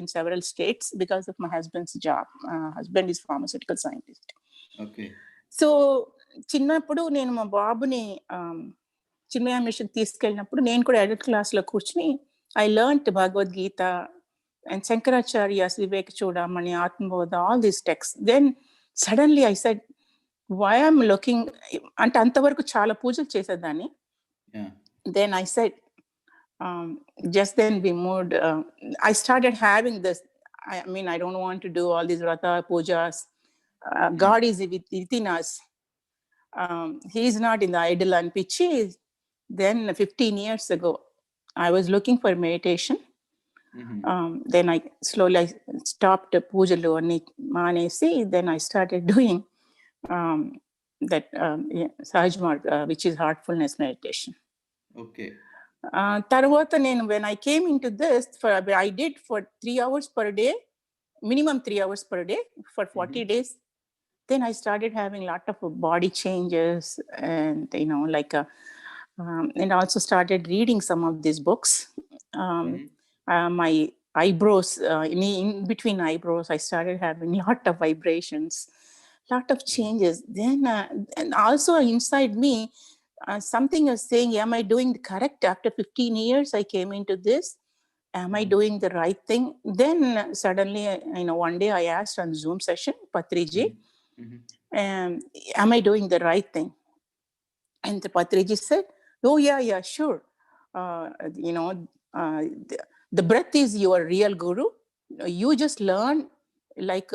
in several states because of my husband's job. Husband is pharmaceutical scientist. Okay. So చిన్నప్పుడు నేను మా బాబుని చిన్మయ machine తీసుకెళ్ళినప్పుడు నేను కూడా ఎడల్ట్ క్లాస్లో కూర్చుని I learned Bhagavad Gita and Shankaracharya's Vivek Chudamani, Atmabodha, all these texts. Then suddenly I said, why I'm looking, అంటే అంతవరకు చాలా పూజలు చేసేదాన్ని. Then I said, just then we moved, I started having this, I mean, I don't want to do all these Vrata pujas. God is within us. He is not in the idol and pichi. Then 15 years ago, I was looking for meditation. Then I slowly stopped pujalu and manesi. Then I started doing that Sahaj Marg, which is heartfulness meditation. Okay. Tarvata nenu, when I came into this, I did for 3 hours per day, minimum 3 hours per day for 40 days. Then I started having a lot of body changes, and like and also started reading some of these books. My eyebrows, in between eyebrows, I started having a lot of vibrations, lot of changes. Then and also inside me, something was saying, am I doing the correct? After 15 years I came into this, am I doing the right thing? Then suddenly, one day I asked on Zoom session, Patriji, am I doing the right thing? And the Patriji said, oh yeah, sure. The breath is your real guru. You just learn, like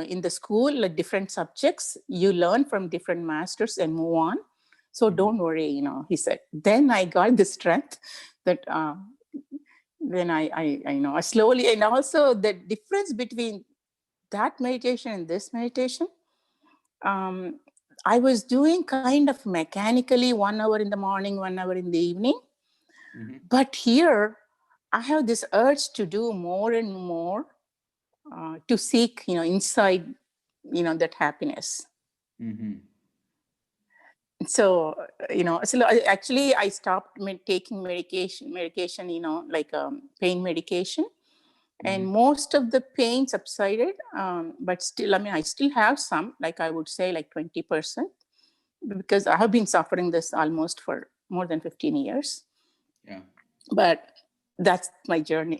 in the school, like different subjects, you learn from different masters and move on. So don't worry, he said. Then I got the strength that then I slowly, and also the difference between that meditation and this meditation, I was doing kind of mechanically 1 hour in the morning, 1 hour in the evening. But here I have this urge to do more and more, to seek, inside, that happiness. So, so actually I stopped taking medication, like pain medication. And most of the pain subsided, but still, I still have some, like I would say like 20%, because I have been suffering this almost for more than 15 years. Yeah. But that's my journey.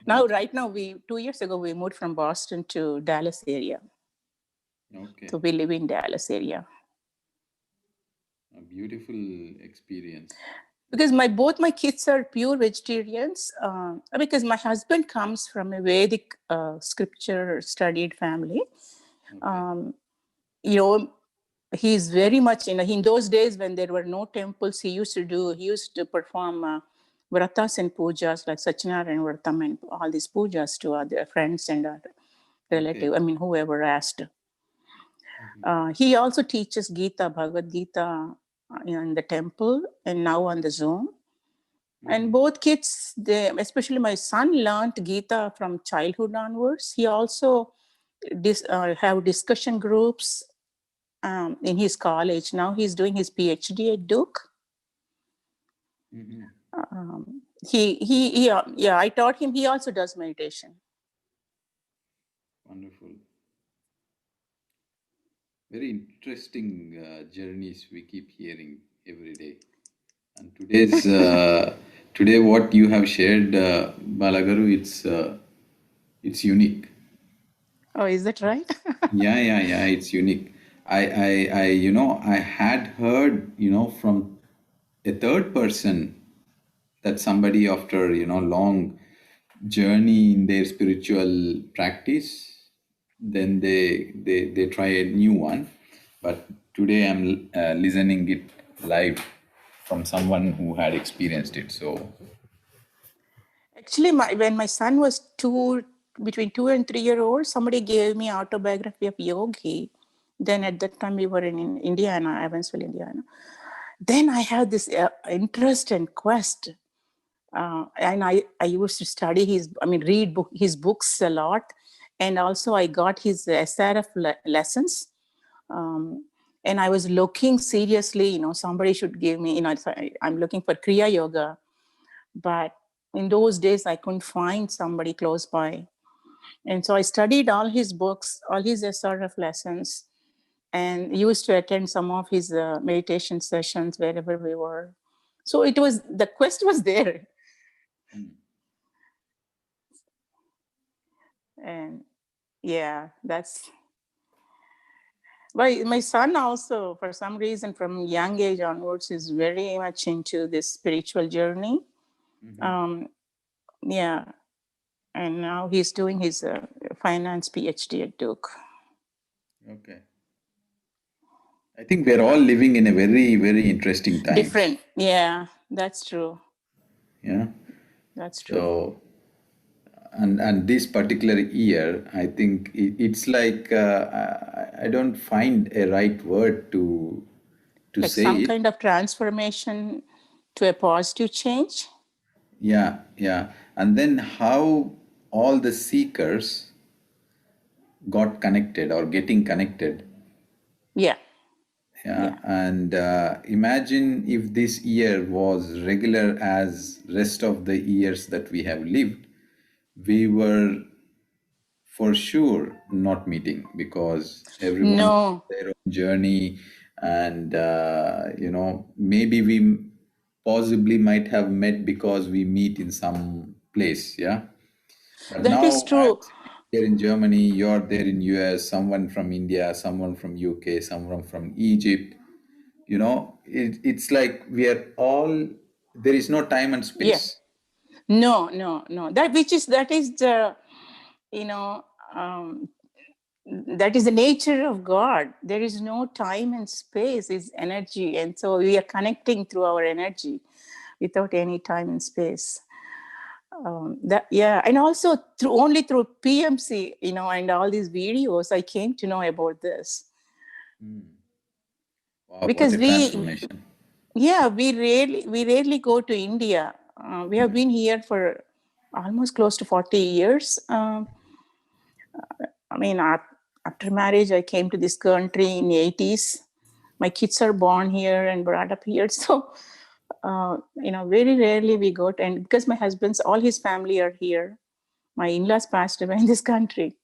Right now, 2 years ago, we moved from Boston to Dallas area. Okay. So we live in Dallas area. A beautiful experience. Because both my kids are pure vegetarians, because my husband comes from a Vedic scripture studied family. Okay. He's very much, in those days when there were no temples, he used to perform vratas and pujas like Satyanarayana Vratam and all these pujas to other friends and other relatives, okay. Whoever asked. He also teaches Gita, Bhagavad Gita, in the temple and now on the Zoom. And both kids, especially my son, learned Gita from childhood onwards. He also have discussion groups in his college. Now he's doing his PhD at Duke. I taught him. He also does meditation. Wonderful. Very interesting journeys we keep hearing every day. And today what you have shared, Balagaru, it's unique. Oh, is that right? Yeah, it's unique. I had heard, from a third person that somebody after, long journey in their spiritual practice, then they try a new one. But today I'm listening it live from someone who had experienced it. So actually, when my son was between 2 and 3 years old, somebody gave me autobiography of Yogi. Then at that time we were in Indiana, Evansville, Indiana. Then I had this interest and quest, and I used to study read his books a lot, and also I got his SRF lessons, and I was looking seriously. Somebody should give me. I'm looking for Kriya Yoga, but in those days, I couldn't find somebody close by. And so I studied all his books, all his SRF lessons, and used to attend some of his meditation sessions wherever we were. So it was, the quest was there. And yeah, that's why my son also, for some reason, from young age onwards, is very much into this spiritual journey. Yeah, and now he's doing his finance PhD at Duke. Okay. I think we're all living in a very, very interesting times. Different, yeah, that's true. Yeah. That's true. So, and this particular year, I think it's like I don't find a right word to Like say some it. kind of transformation to a positive change. Yeah, yeah. And then how all the seekers got connected or getting connected. Yeah, Yeah, yeah. and imagine if this year was regular as rest of the years that we have lived, we were for sure not meeting because everyone has No, their own journey, and maybe we possibly might have met because we meet in some place. Yeah, but that is now I'm true. sitting here in Germany, you're there in US, someone from India, someone from UK, someone from Egypt. It's like we are all, there is no time and Yeah. space. No, no, no. That is the, you know, um, that is the nature of God. There is no time and space, is energy. And so we are connecting through our energy without any time and space. That, yeah, and also through only through PMC, and all these videos, I came to know about this. Wow, what Because a transformation. we rarely go to India. We have been here for almost close to 40 years. I mean, after marriage, I came to this country in the 80s. My kids are born here and brought up here. So, very rarely we go to, and because my husband's, all his family are here. My in-laws passed away in this country.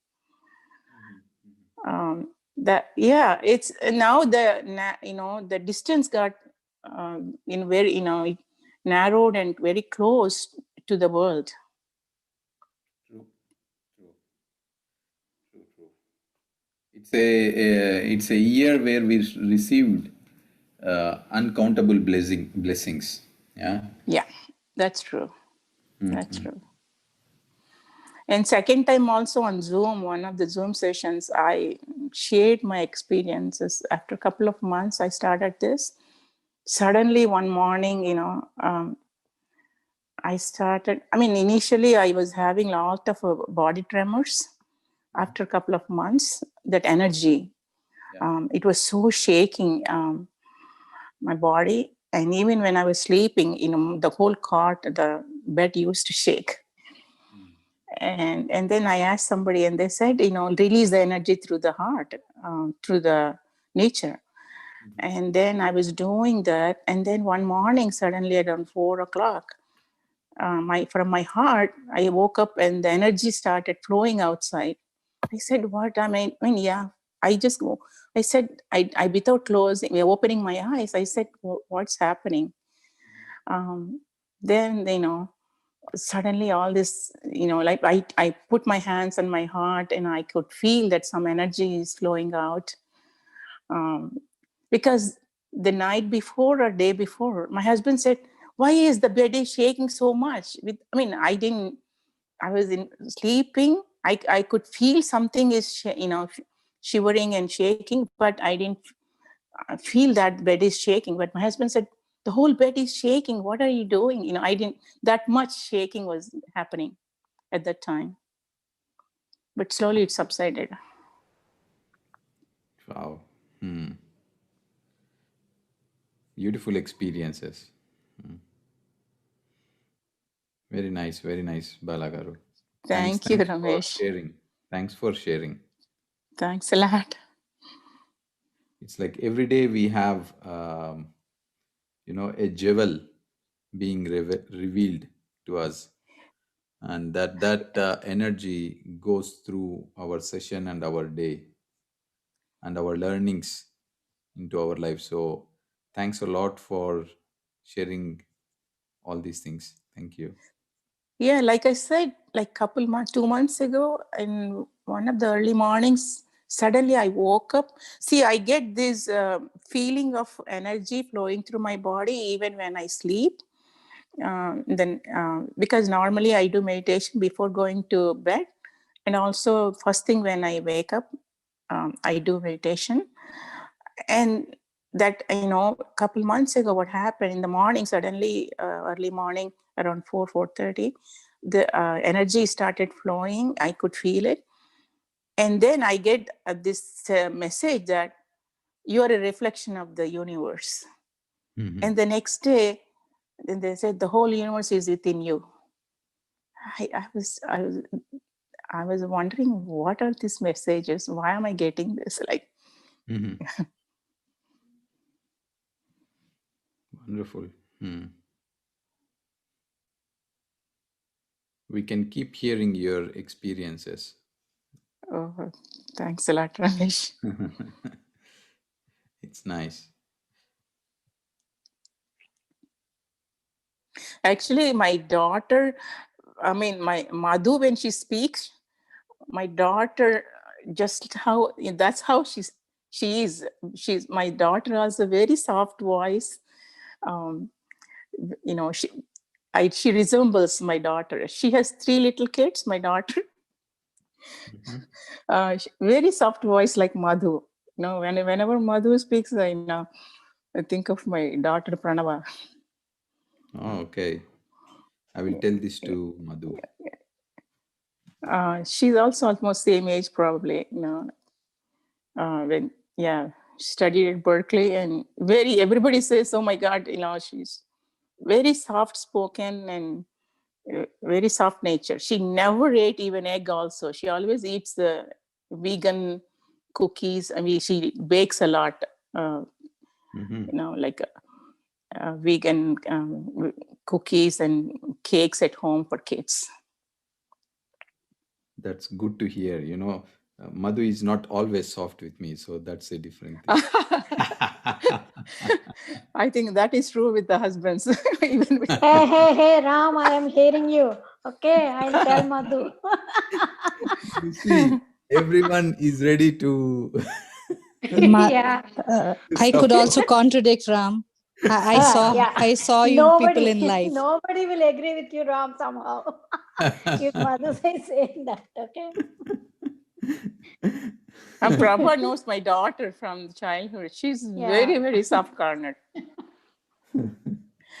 That, yeah, it's now the distance got in very, narrowed and very close to the world. True, true, true, true. It's a year where we received uncountable blessings. Yeah. Yeah, that's true. That's true. And second time also on Zoom, one of the Zoom sessions, I shared my experiences. After a couple of months, I started this. Suddenly one morning, I started, I mean, initially I was having a lot of body tremors. After a couple of months, that energy, Yeah. it was so shaking my body. And even when I was sleeping, the whole cot, the bed used to shake. And then I asked somebody, and they said, release the energy through the heart, through the nature. And then I was doing that, and then one morning, suddenly around 4 o'clock, from my heart, I woke up, and the energy started flowing outside. I said, "What?" I mean, yeah. I just go. I said, I without closing, opening my eyes. I said, "What's happening?" Um, then suddenly all this, like I put my hands on my heart, and I could feel that some energy is flowing out. um, because the night before or day before, my husband said, why is the bed is shaking so much? I mean, I was in sleeping. I could feel something is shivering and shaking, but I didn't feel that bed is shaking. But my husband said, the whole bed is shaking, what are you doing? I didn't, that much shaking was happening at that time, but slowly it subsided. Wow. Beautiful experiences. Very nice, Balagaru. Thanks, Thank you, thanks for Ramesh. sharing. Thanks for sharing. Thanks a lot. It's like every day we have, a jewel being revealed to us. and that energy goes through our session and our day and our learnings into our life. So thanks a lot for sharing all these things. Thank you. Yeah, like I said, like 2 months ago, in one of the early mornings, suddenly I woke up. See, I get this feeling of energy flowing through my body even when I sleep. Then, because normally I do meditation before going to bed, and also first thing when I wake up, I do meditation. And that, a couple months ago, what happened in the morning, suddenly, early morning, around 4:30, the energy started flowing. I could feel it. And then I get this message that you are a reflection of the universe. Hmm. And the next day, then they said the whole universe is within you. I was wondering, what are these messages? Why am I getting this? Like, Hmm. Wonderful. Hmm. We can keep hearing your experiences. oh, thanks a lot, Ramesh. It's nice. Actually, my daughter, I mean, my Madhu, when she speaks, my daughter, just how that's how she is. My daughter has a very soft voice. Um, she she resembles my daughter. She has three little kids. My daughter, Mhm. very soft voice like Madhu. Whenever Madhu speaks, I think of my daughter Pranava. Oh, okay. I will tell this to Madhu. She's also almost same age, probably. When yeah, studied at Berkeley, and very everybody says, "Oh my God, she's very soft spoken and very soft nature." She never ate even egg. Also, she always eats the vegan cookies. I mean, she bakes a lot. Uh, Hmm. like vegan cookies and cakes at home for kids. That's good to hear. Madhu is not always soft with me, so that's a different thing. I think that is true with the husbands. Even with Hey, hey, hey, Ram, I am hearing you. Okay, I'll tell Madhu. You see, everyone is ready to, Yeah. to I could support. also contradict Ram. I saw Yeah. I saw you people Nobody, in life. nobody will agree with you, Ram, somehow. If Madhu is saying that, okay? And Prabha knows my daughter from childhood. She's Yeah. very, very soft cornered.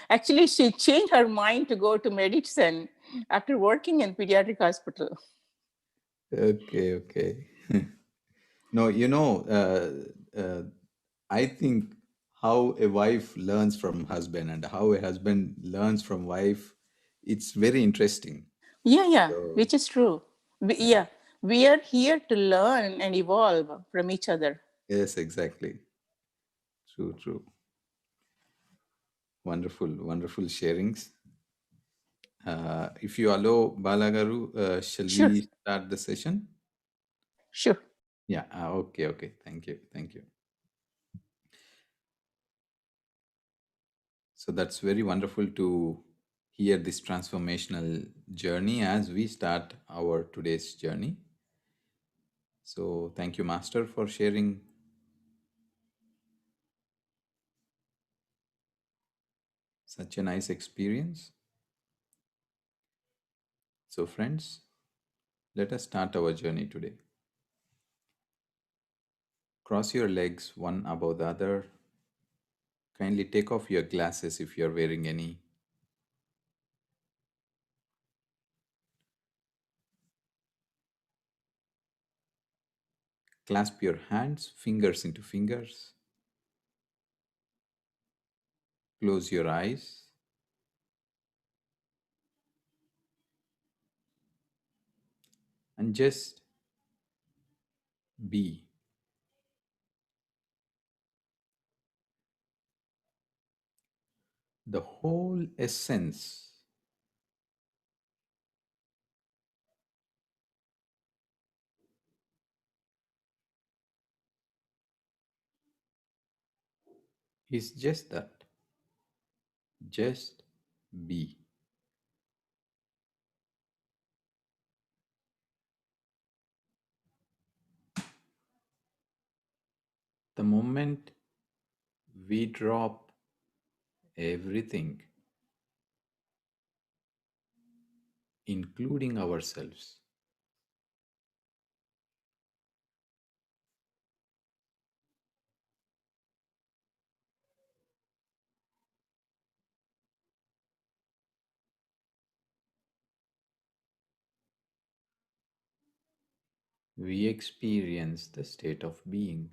Actually, she changed her mind to go to medicine after working in pediatric hospital. Okay, okay. No, I think how a wife learns from husband and how a husband learns from wife, it's very interesting. Yeah, yeah, So, which is true. yeah. Yeah, we are here to learn and evolve from each other. Yes, exactly. True, true. Wonderful, wonderful sharings. If you allow Balagaru, shall Sure, we start the session? sure. Yeah, okay, okay. Thank you, thank you. So that's very wonderful to hear this transformational journey as we start our today's journey. So thank you, Master, for sharing such a nice experience. So, friends, let us start our journey today. Cross your legs one above the other. Kindly take off your glasses if you're wearing any. Clasp your hands, fingers into fingers. Close your eyes and just be. The whole essence is just that. Just be. The moment we drop everything, including ourselves, we experience the state of being.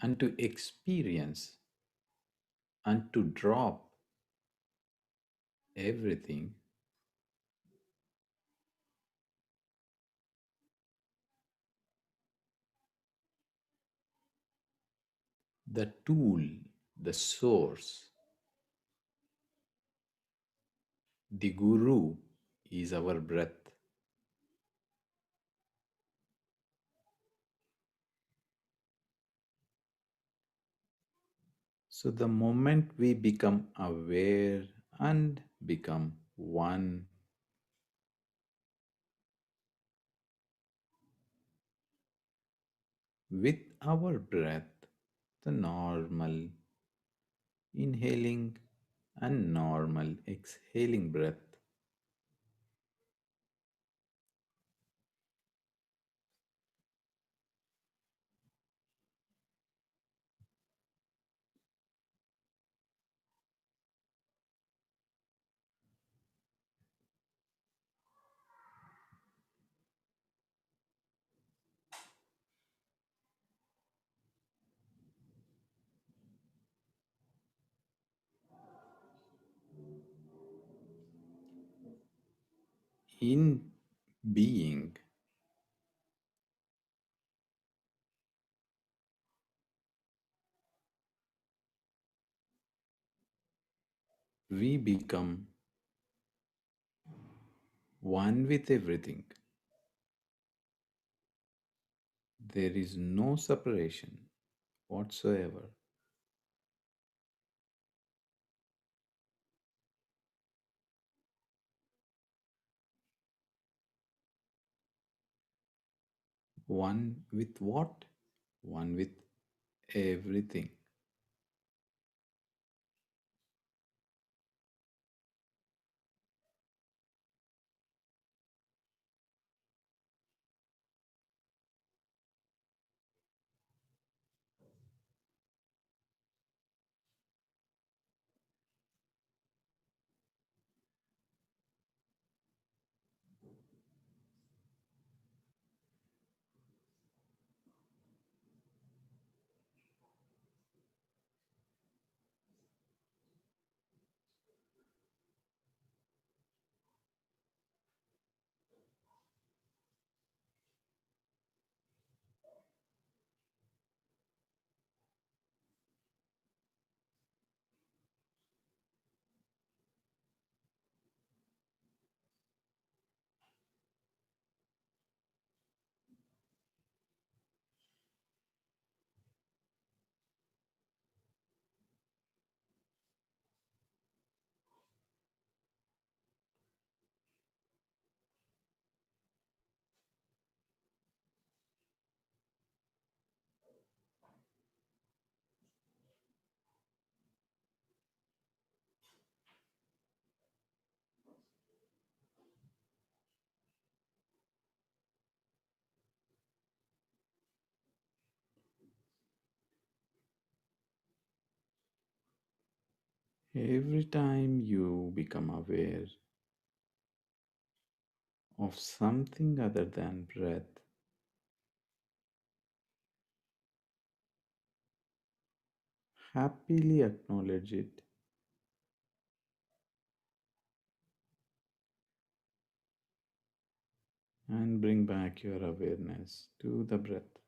And to experience and to drop everything, the tool, the source, the guru is our breath. So the moment we become aware and become one with our breath, the normal inhaling and normal exhaling breath, in being, we become one with everything. There is no separation whatsoever. One with what? One with everything. Every time you become aware of something other than breath, happily acknowledge it and bring back your awareness to the breath.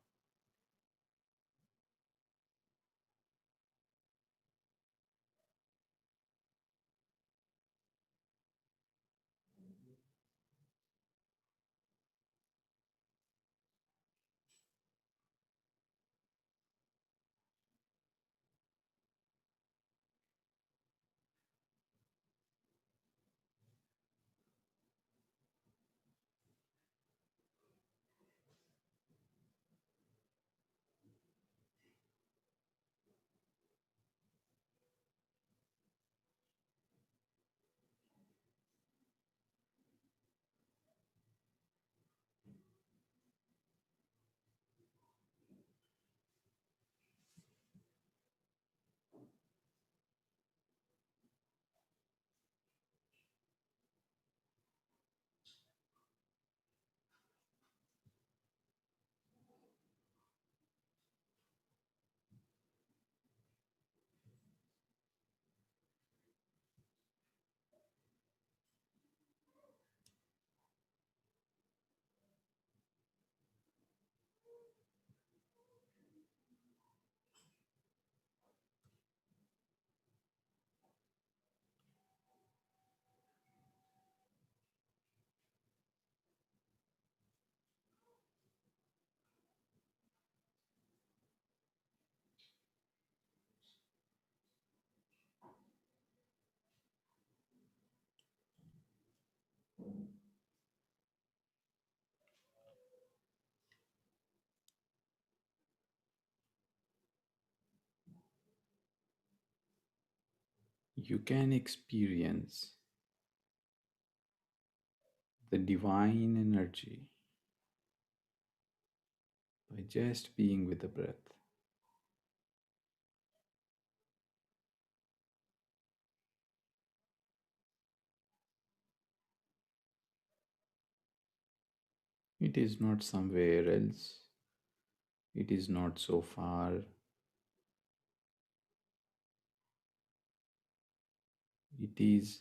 you can experience the divine energy by just being with the breath. It is not somewhere else. It is not so far. It is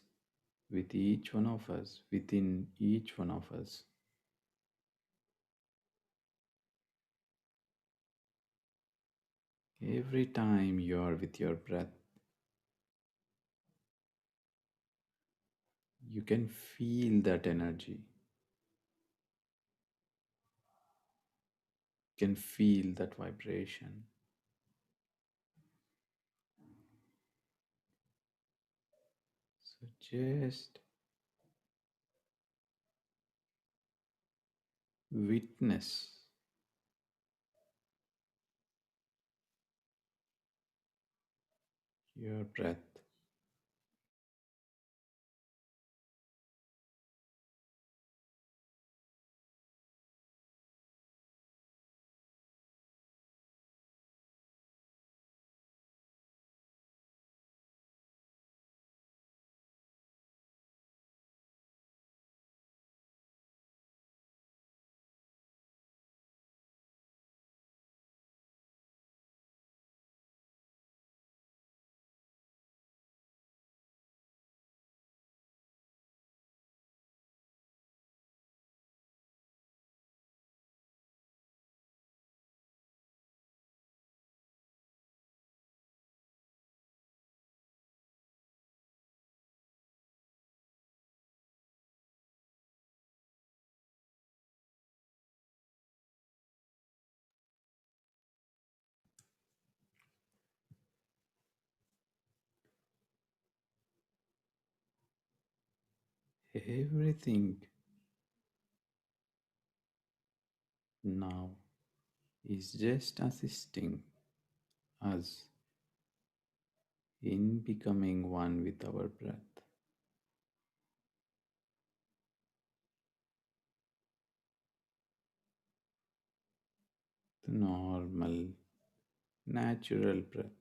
with each one of us, within each one of us. Every time you are with your breath, you can feel that energy. You can feel that vibration. So just witness your breath. Everything now is just assisting us in becoming one with our breath. The normal, natural breath.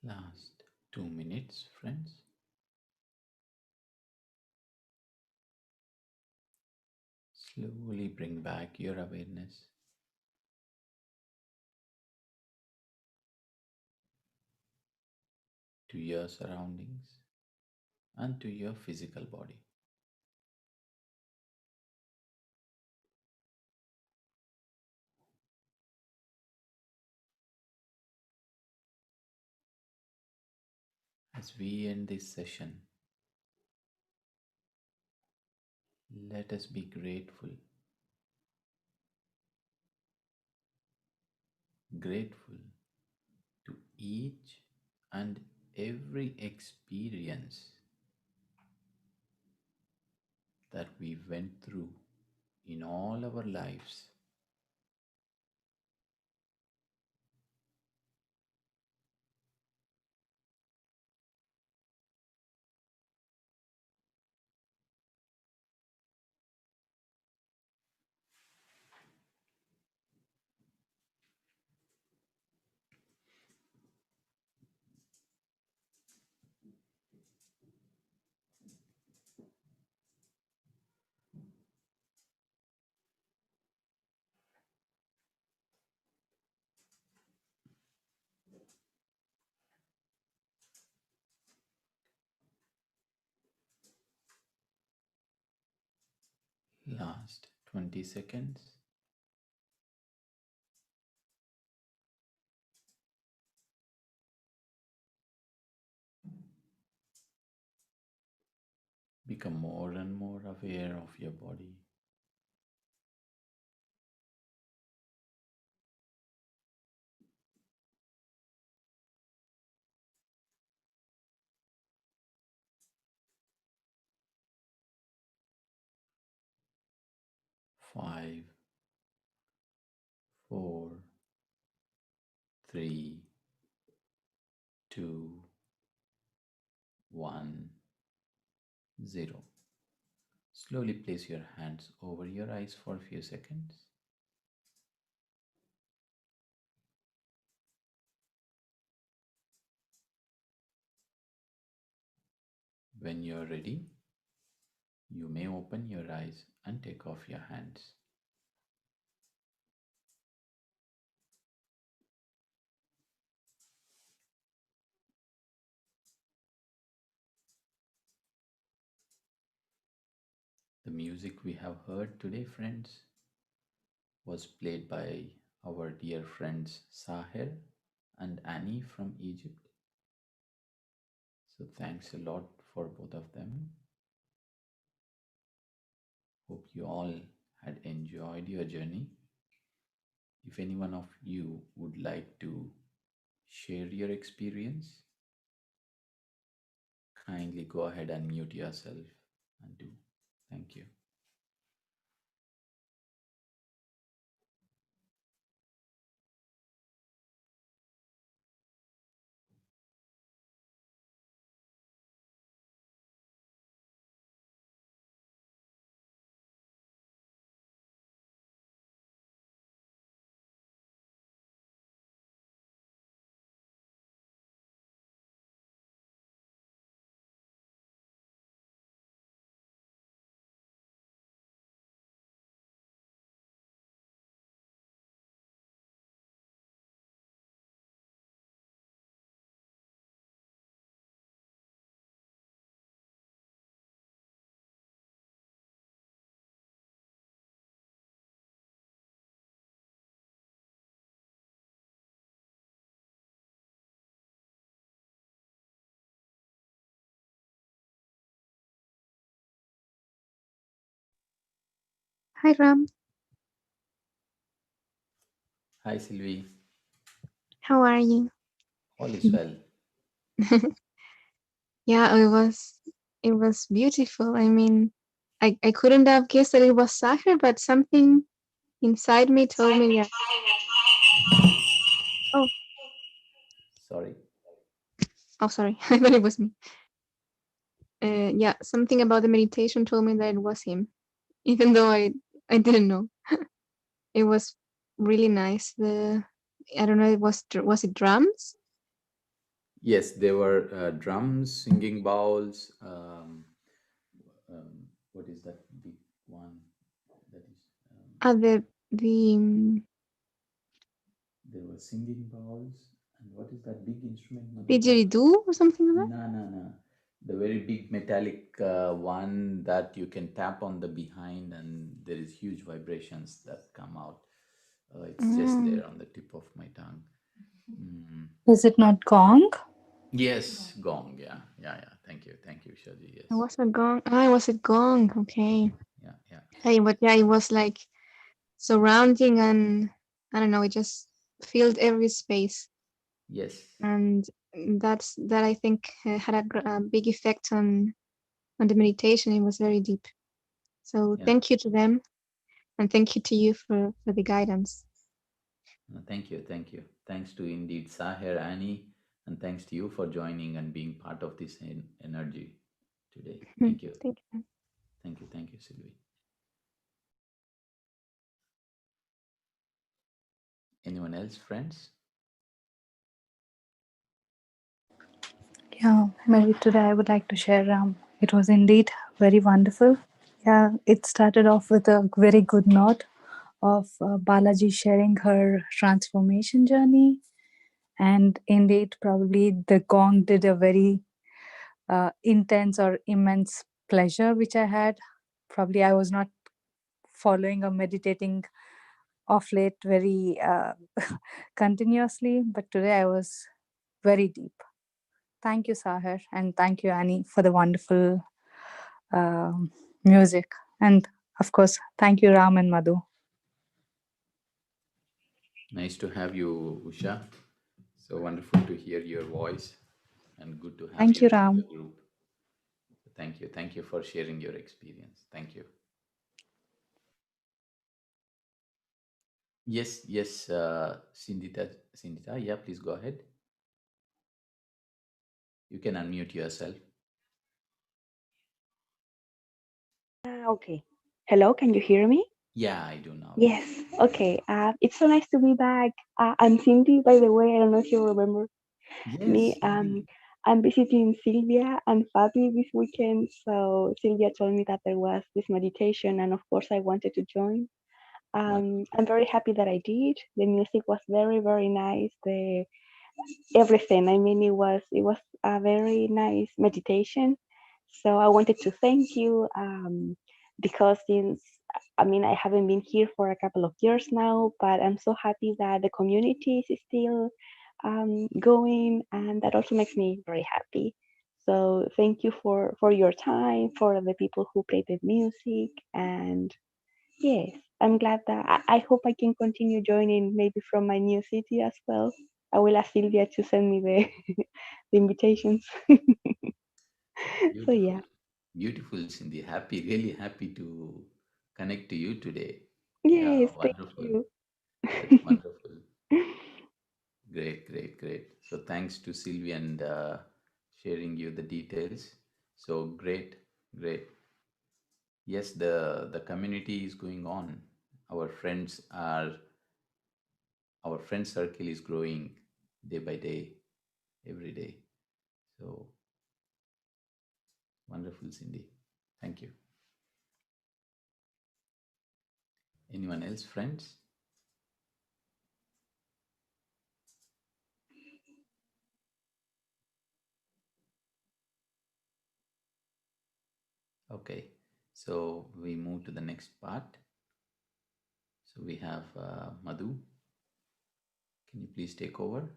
Last 2 minutes, friends. Slowly bring back your awareness to your surroundings and to your physical body. As we end this session, let us be grateful to each and every experience that we went through in all our lives. Last 20 seconds. Become more and more aware of your body. Five, four, three, two, one, zero. Slowly place your hands over your eyes for a few seconds. When you're ready, you may open your eyes and take off your hands. The music we have heard today, friends, was played by our dear friends Sahir and Annie from Egypt. So thanks a lot for both of them. Hope you all had enjoyed your journey. If any one of you would like to share your experience, kindly go ahead and mute yourself and do. Thank you. Hi Ram, Hi Sylvie, how are you? all is well. Yeah, it was beautiful. I mean, I couldn't have guessed that it was Sahir, but something inside me told me that. Oh, Sorry. sorry, I thought it was me. Yeah, something about the meditation told me that it was him, even though I didn't know. It was really nice. I don't know, was it drums? Yes, there were drums, singing bowls. What is that big one? That is. The There were singing bowls, and what is that big instrument, Madhuka? didgeridoo or something like that. No, no, no. The very big metallic one that you can tap on the behind, and there is huge vibrations that come out. It's just there on the tip of my tongue. Mm. Is it not gong? Yes, gong. Yeah, yeah, yeah. Thank you, Shaji. Yes. It was a gong. Ah, it was a gong. Okay. Yeah, yeah. Hey, but yeah, it was like surrounding, and I don't know, it just filled every space, Yes. and that I think had a big effect on the meditation. It was very deep. So Yeah. thank you to them, and thank you to you for the guidance. Thank you, thank you. Thanks to indeed Sahir, Annie, and thanks to you for joining and being part of this energy today. Thank you. Thank you. Thank you, Sylvie. Anyone else, friends? Yeah, maybe today I would like to share. It was indeed very wonderful. Yeah, it started off with a very good note of Balaji sharing her transformation journey. And indeed, probably the gong did a very intense or immense pleasure, which I had. Probably I was not following or meditating of late very continuously, but today I was very deep. Thank you, Sahar, and thank you, Annie, for the wonderful music. And of course, thank you, Ram and Madhu. Nice to have you, Usha. So wonderful to hear your voice and good to have Thank you you, in the Ram. group. Thank you. Thank you for sharing your experience. Thank you. Yes, Sindita, yeah, please go ahead. You can unmute yourself. Okay. Hello, can you hear me? Yeah, I do now. Yes. Okay. It's so nice to be back. I'm Cindy, by the way. I don't know if you remember me. Yes, Cindy. I'm visiting Sylvia and Fabi this weekend. So Sylvia told me that there was this meditation, and of course, I wanted to join. Wonderful. I'm very happy that I did. The music was very, very nice. The everything. I mean, it was a very nice meditation. So I wanted to thank you because since I mean I haven't been here for a couple of years now, but I'm so happy that the community is still going, and that also makes me very happy. So thank you for your time, for the people who play the music, and yes, I'm glad that I hope I can continue joining maybe from my new city as well. I will ask Sylvia to send me the, the invitations. So Beautiful. yeah. Beautiful, Cindy. Happy, really happy to connect to you today. Yeah, Yes, thank wonderful. you. That's wonderful. Great. So thanks to Sylvie and sharing you the details. So great. Yes, the community is going on. Our friends are our friend circle is growing day by day, every day. So wonderful, Cindy. Thank you. Anyone else, friends? Okay, so we move to the next part. So we have Madhu. Can you please take over?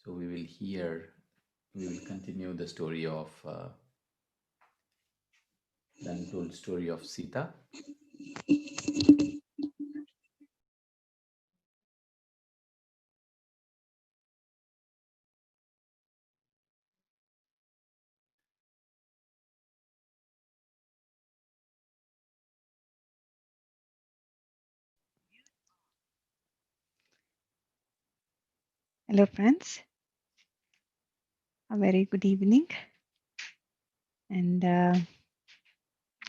So we will continue the story of the untold story of Sita. Hello, friends. A very good evening. And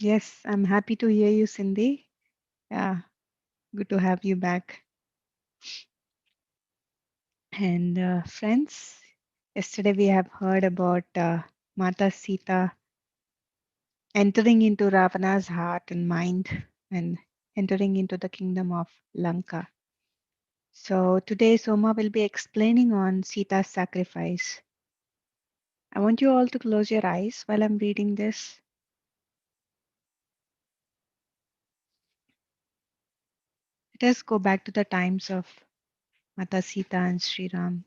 yes, I'm happy to hear you, Cindy. Yeah, good to have you back. And friends, Yesterday we have heard about Mata Sita entering into Ravana's heart and mind and entering into the kingdom of Lanka. So today Soma will be explaining on Sita's sacrifice. I want you all to close your eyes while I'm reading this. Let us go back to the times of Mata Sita and Sri Ram.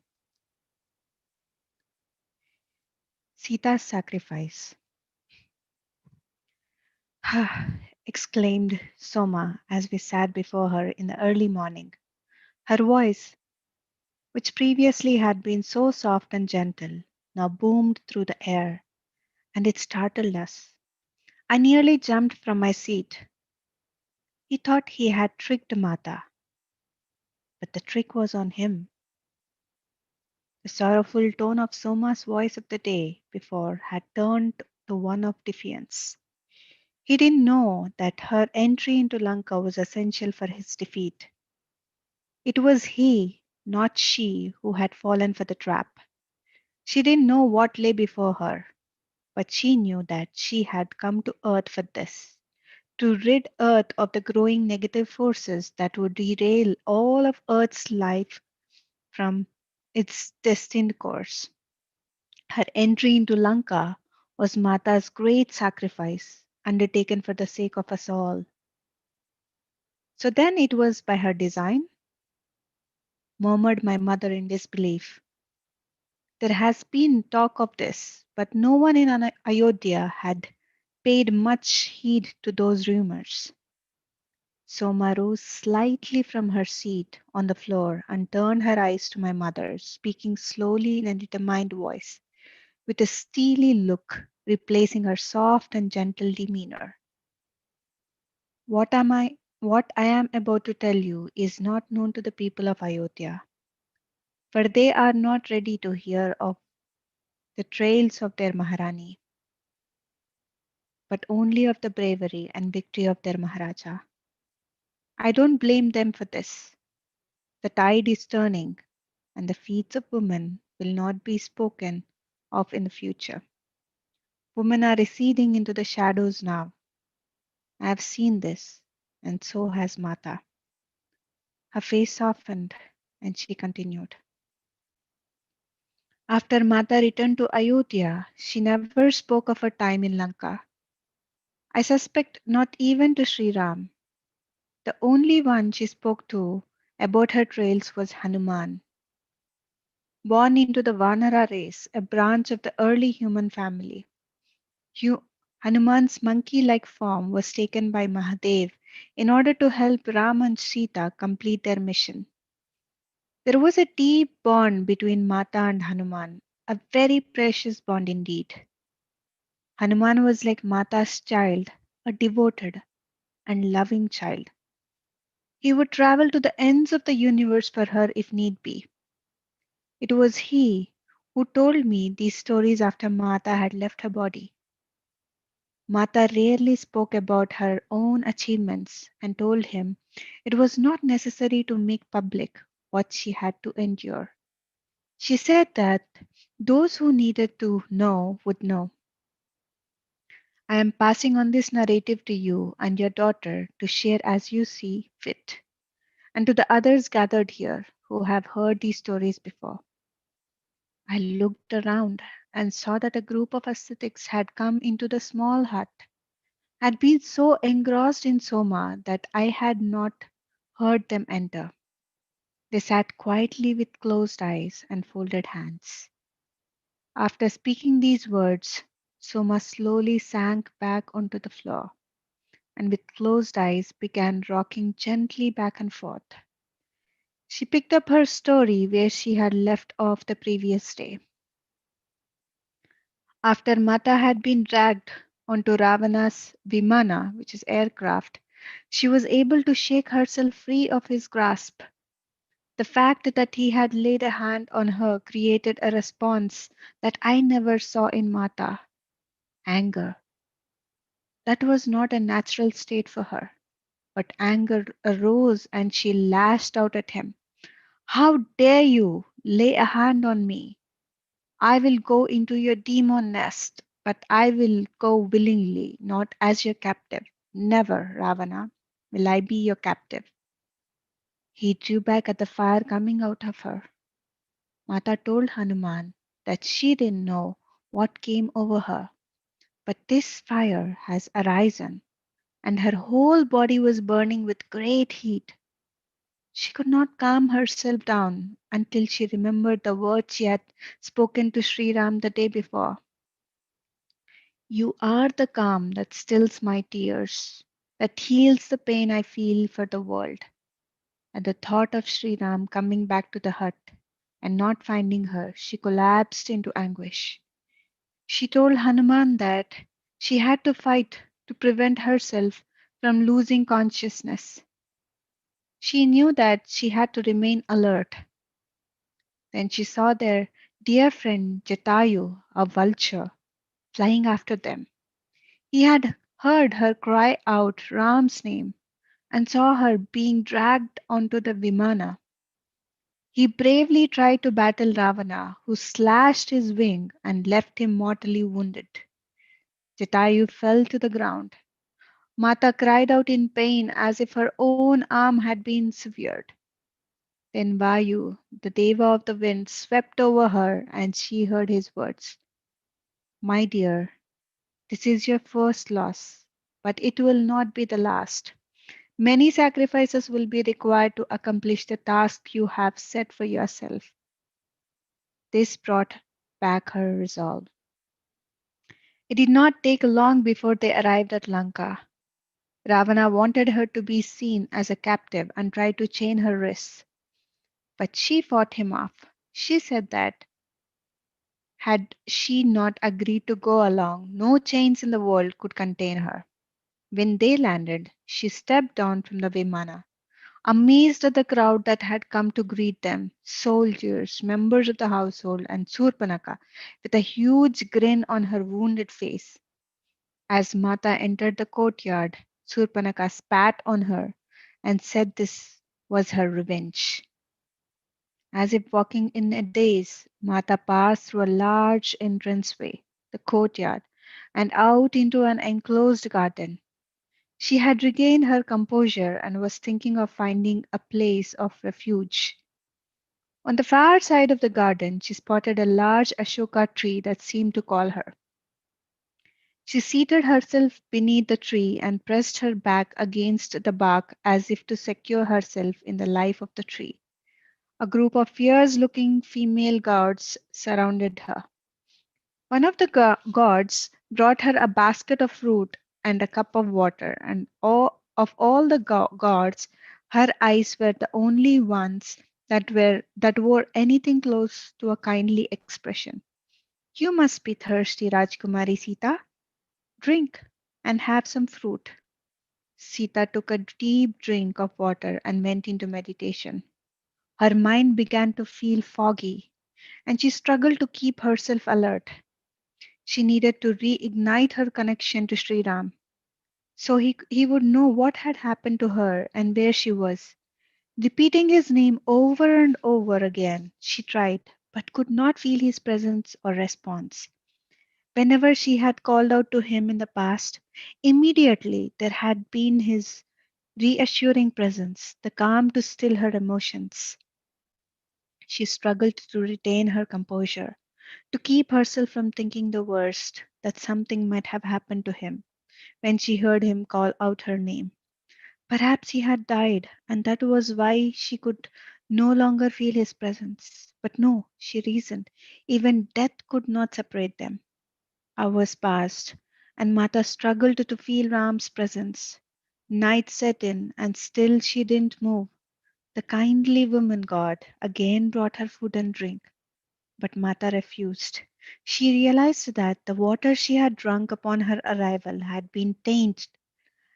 Sita's sacrifice. Exclaimed Soma as we sat before her in the early morning. Her voice, which previously had been so soft and gentle, now boomed through the air, and it startled us. I nearly jumped from my seat. He thought he had tricked Mata, but the trick was on him. The sorrowful tone of Soma's voice of the day before had turned to one of defiance. He didn't know that her entry into Lanka was essential for his defeat. It was he, not she, who had fallen for the trap. She didn't know what lay before her, but she knew that she had come to Earth for this, to rid Earth of the growing negative forces that would derail all of Earth's life from its destined course. Her entry into Lanka was Mata's great sacrifice, undertaken for the sake of us all. So then it was by her design, murmured my mother in disbelief. There has been talk of this, but no one in Ayodhya had paid much heed to those rumors. Soma rose slightly from her seat on the floor and turned her eyes to my mother, speaking slowly in a determined voice, with a steely look replacing her soft and gentle demeanor. What I am about to tell you is not known to the people of Ayodhya, for they are not ready to hear of the trails of their Maharani, but only of the bravery and victory of their Maharaja. I don't blame them for this. The tide is turning, and the feats of women will not be spoken of in the future. Women are receding into the shadows now. I have seen this, and so has Mata. Her face softened, and she continued. After Mata returned to Ayodhya, she never spoke of her time in Lanka. I suspect not even to Sri Ram. The only one she spoke to about her trails was Hanuman. Born into the Vanara race, a branch of the early human family, Hanuman's monkey like form was taken by Mahadev in order to help Ram and Sita complete their mission. There was a deep bond between Mata and Hanuman, a very precious bond indeed. Hanuman was like Mata's child, a devoted and loving child. He would travel to the ends of the universe for her if need be. It was he who told me these stories after Mata had left her body. Mata rarely spoke about her own achievements and told him it was not necessary to make public what she had to endure. She said that those who needed to know would know. I am passing on this narrative to you and your daughter to share as you see fit, and to the others gathered here who have heard these stories before. I looked around and saw that a group of ascetics had come into the small hut, had been so engrossed in Soma that I had not heard them enter. They sat quietly with closed eyes and folded hands. After speaking these words, Soma slowly sank back onto the floor and with closed eyes began rocking gently back and forth. She picked up her story where she had left off the previous day. After Mata had been dragged onto Ravana's Vimana, which is aircraft, she was able to shake herself free of his grasp. The fact that he had laid a hand on her created a response that I never saw in Mata: anger. That was not a natural state for her, but anger arose and she lashed out at him. How dare you lay a hand on me? I will go into your demon nest, but I will go willingly, not as your captive. Never, Ravana, will I be your captive. He drew back at the fire coming out of her. Mata told Hanuman that she didn't know what came over her, but this fire has arisen, and her whole body was burning with great heat. She could not calm herself down until she remembered the words she had spoken to Sri Ram the day before. You are the calm that stills my tears, that heals the pain I feel for the world. At the thought of Sri Ram coming back to the hut and not finding her, she collapsed into anguish. She told Hanuman that she had to fight to prevent herself from losing consciousness. She knew that she had to remain alert. Then she saw their dear friend Jatayu, a vulture, flying after them. He had heard her cry out Ram's name and saw her being dragged onto the Vimana. He bravely tried to battle Ravana, who slashed his wing and left him mortally wounded. Jatayu fell to the ground. Mata cried out in pain as if her own arm had been severed. Then Vayu, the deva of the wind, swept over her and she heard his words. My dear, this is your first loss, but it will not be the last. Many sacrifices will be required to accomplish the task you have set for yourself. This brought back her resolve. It did not take long before they arrived at Lanka. Ravana wanted her to be seen as a captive and tried to chain her wrists, but she fought him off. She said that had she not agreed to go along, no chains in the world could contain her. When they landed, she stepped down from the Vimana, amazed at the crowd that had come to greet them, soldiers, members of the household, and Surpanaka, with a huge grin on her wounded face. As Mata entered the courtyard, Surpanaka spat on her and said this was her revenge. As if walking in a daze, Mata passed through a large entranceway, the courtyard, and out into an enclosed garden. She had regained her composure and was thinking of finding a place of refuge. On the far side of the garden, she spotted a large Ashoka tree that seemed to call her. She seated herself beneath the tree and pressed her back against the bark as if to secure herself in the life of the tree. A group of fierce looking female guards surrounded her. One of the guards brought her a basket of fruit and a cup of water, and of all the guards, her eyes were the only ones that wore anything close to a kindly expression. You must be thirsty, Rajkumari Sita. Drink and have some fruit. Sita took a deep drink of water and went into meditation. Her mind began to feel foggy, and she struggled to keep herself alert. She needed to reignite her connection to Sri Ram so he would know what had happened to her and where she was. Repeating his name over and over again, she tried, but could not feel his presence or response. Whenever she had called out to him in the past, immediately there had been his reassuring presence, the calm to still her emotions. She struggled to retain her composure, to keep herself from thinking the worst, that something might have happened to him when she heard him call out her name. Perhaps he had died, and that was why she could no longer feel his presence. But no, she reasoned, even death could not separate them. Hours passed, and Mata struggled to feel Ram's presence. Night set in, and still she didn't move. The kindly woman god again brought her food and drink, but Mata refused. She realized that the water she had drunk upon her arrival had been tainted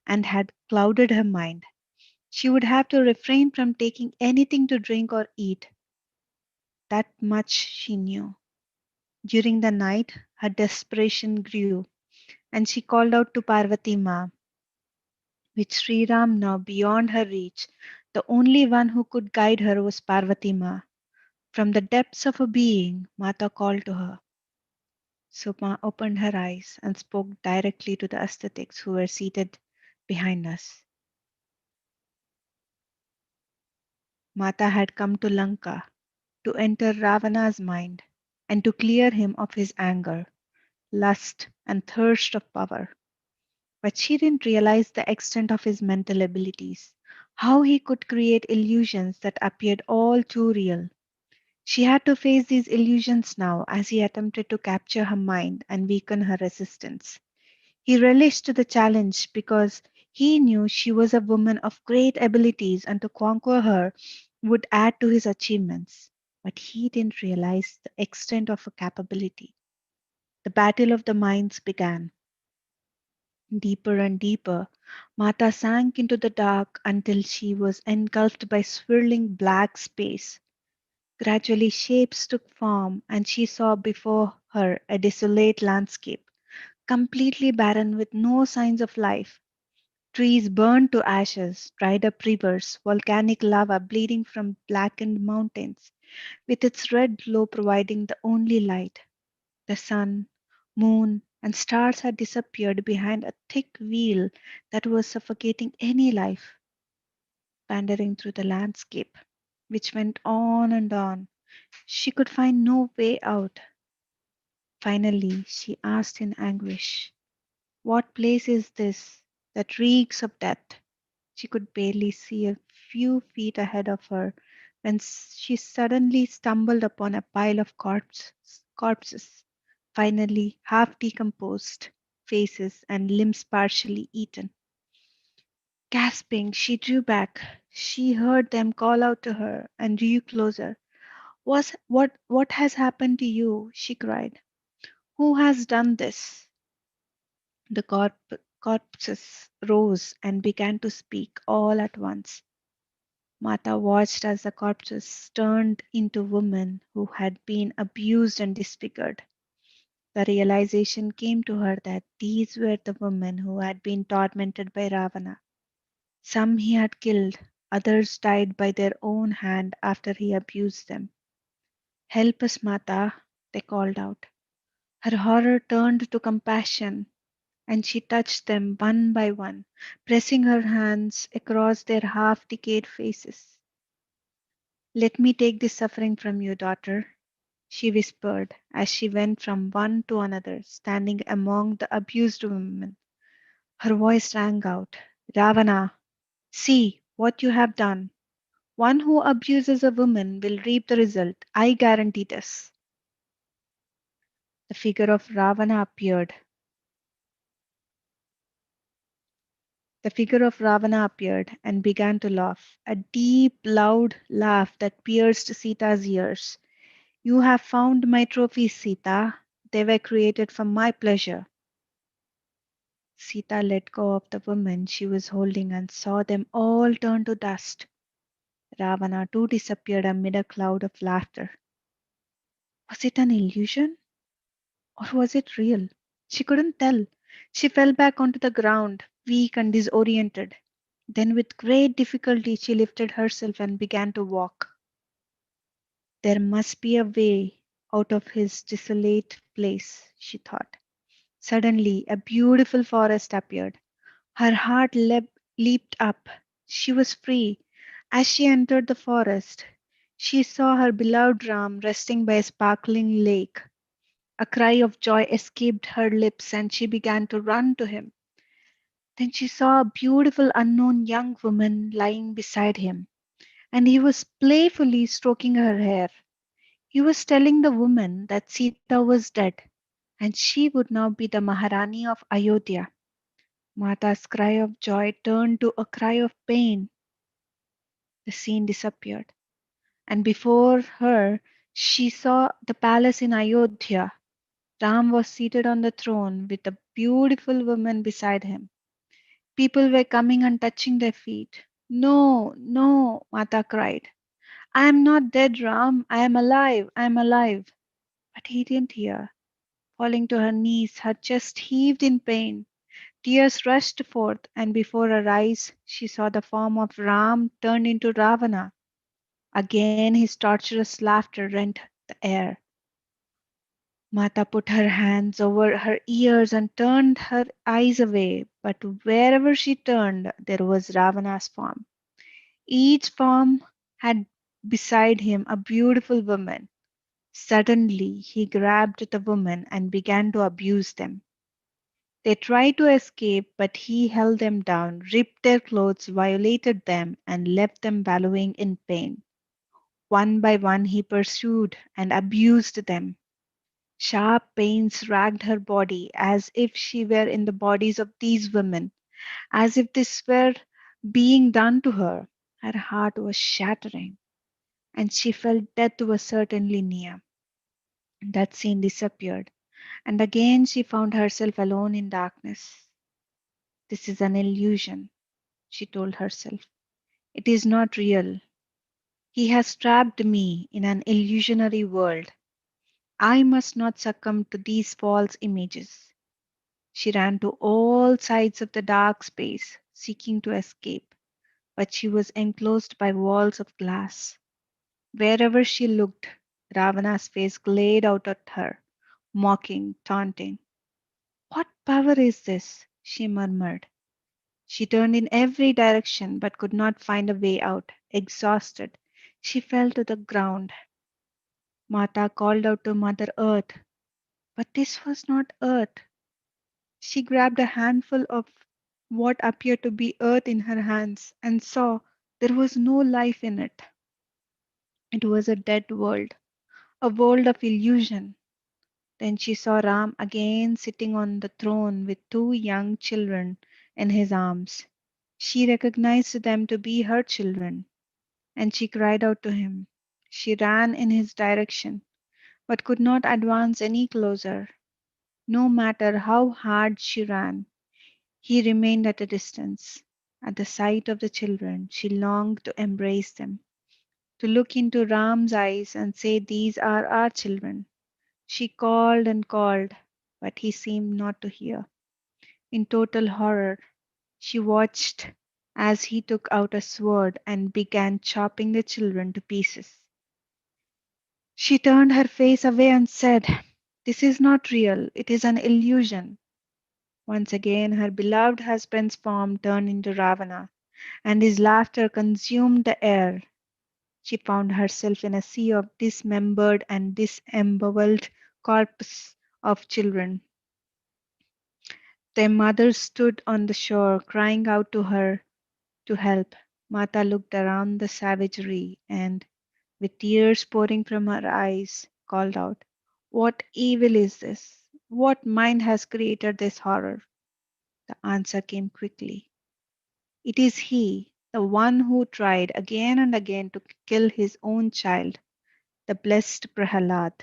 and had clouded her mind. She would have to refrain from taking anything to drink or eat. That much she knew. During the night, her desperation grew, and she called out to Parvati Ma. With Sri Ram now beyond her reach, the only one who could guide her was Parvati Ma. From the depths of her being, Mata called to her. Suma opened her eyes and spoke directly to the ascetics who were seated behind us. Mata had come to Lanka to enter Ravana's mind and to clear him of his anger, lust, and thirst of power. But she didn't realize the extent of his mental abilities, how he could create illusions that appeared all too real. She had to face these illusions now as he attempted to capture her mind and weaken her resistance. He relished the challenge because he knew she was a woman of great abilities and to conquer her would add to his achievements. But he didn't realize the extent of her capability. The battle of the minds began. Deeper and deeper, Mata sank into the dark until she was engulfed by swirling black space. Gradually, shapes took form, and she saw before her a desolate landscape, completely barren with no signs of life. Trees burned to ashes, dried up rivers, volcanic lava bleeding from blackened mountains, with its red glow providing the only light. The sun, moon, and stars had disappeared behind a thick veil that was suffocating any life. Wandering through the landscape, which went on and on, she could find no way out. Finally, she asked in anguish, "What place is this that reeks of death?" She could barely see a few feet ahead of her when she suddenly stumbled upon a pile of corpses, finally half decomposed, faces and limbs partially eaten. Gasping, she drew back. She heard them call out to her and drew closer. What has happened to you?" she cried. "Who has done this?" The corpses rose and began to speak all at once. Mata watched as the corpses turned into women who had been abused and disfigured. The realization came to her that these were the women who had been tormented by Ravana. Some he had killed, others died by their own hand after he abused them. "Help us, Mata," they called out. Her horror turned to compassion, and she touched them one by one, pressing her hands across their half decayed faces. "Let me take this suffering from you, daughter," she whispered as she went from one to another, standing among the abused women. Her voice rang out, "Ravana, see what you have done. One who abuses a woman will reap the result. I guarantee this." The figure of Ravana appeared. The figure of Ravana appeared and began to laugh, a deep, loud laugh that pierced Sita's ears. "You have found my trophies, Sita. They were created for my pleasure." Sita let go of the woman she was holding and saw them all turn to dust. Ravana too disappeared amid a cloud of laughter. Was it an illusion or was it real? She couldn't tell. She fell back onto the ground, weak and disoriented. Then, with great difficulty, she lifted herself and began to walk. There must be a way out of his desolate place, she thought. Suddenly, a beautiful forest appeared. Her heart leaped up. She was free. As she entered the forest, she saw her beloved Ram resting by a sparkling lake. A cry of joy escaped her lips and she began to run to him. Then she saw a beautiful unknown young woman lying beside him, and he was playfully stroking her hair. He was telling the woman that Sita was dead, and she would now be the Maharani of Ayodhya. Mata's cry of joy turned to a cry of pain. The scene disappeared, and before her she saw the palace in Ayodhya. Ram was seated on the throne with a beautiful woman beside him. People were coming and touching their feet. "No, no," Mata cried. "I am not dead, Ram. I am alive. I am alive." But he didn't hear. Falling to her knees, her chest heaved in pain. Tears rushed forth, and before her eyes she saw the form of Ram turned into Ravana. Again, his torturous laughter rent the air. Mata put her hands over her ears and turned her eyes away, but wherever she turned, there was Ravana's form. Each form had beside him a beautiful woman. Suddenly, he grabbed the women and began to abuse them. They tried to escape, but he held them down, ripped their clothes, violated them, and left them wallowing in pain. One by one, he pursued and abused them. Sharp pains racked her body as if she were in the bodies of these women, as if this were being done to her. Her heart was shattering, and she felt death was certainly near. That scene disappeared, and again she found herself alone in darkness. This is an illusion, she told herself. It is not real. He has trapped me in an illusionary world. I must not succumb to these false images. She ran to all sides of the dark space, seeking to escape, but she was enclosed by walls of glass. Wherever she looked, Ravana's face glared out at her, mocking, taunting. What power is this? She murmured. She turned in every direction but could not find a way out. Exhausted, she fell to the ground. Mata called out to Mother Earth, but this was not earth. She grabbed a handful of what appeared to be earth in her hands and saw there was no life in it. It was a dead world, a world of illusion. Then she saw Ram again sitting on the throne with two young children in his arms. She recognized them to be her children, and she cried out to him. She ran in his direction, but could not advance any closer. No matter how hard she ran, he remained at a distance. At the sight of the children, she longed to embrace them, to look into Ram's eyes and say, these are our children. She called and called, but he seemed not to hear. In total horror, she watched as he took out a sword and began chopping the children to pieces. She turned her face away and said, this is not real, it is an illusion. Once again, her beloved husband's form turned into Ravana, and his laughter consumed the air. She found herself in a sea of dismembered and disemboweled corpses of children. Their mothers stood on the shore, crying out to her to help. Mata looked around the savagery and, with tears pouring from her eyes, called out, what evil is this? What mind has created this horror? The answer came quickly. It is he, the one who tried again and again to kill his own child, the blessed Prahalad.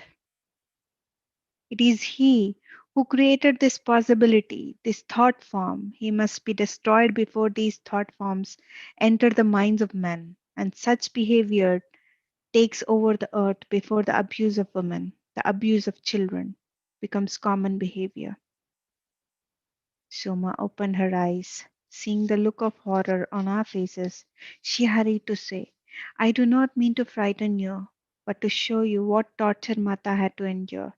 It is he who created this possibility, this thought form. He must be destroyed before these thought forms enter the minds of men, and such behavior takes over the earth before the abuse of women, the abuse of children becomes common behavior. Soma opened her eyes. Seeing the look of horror on our faces, she hurried to say, I do not mean to frighten you, but to show you what torture Mata had to endure.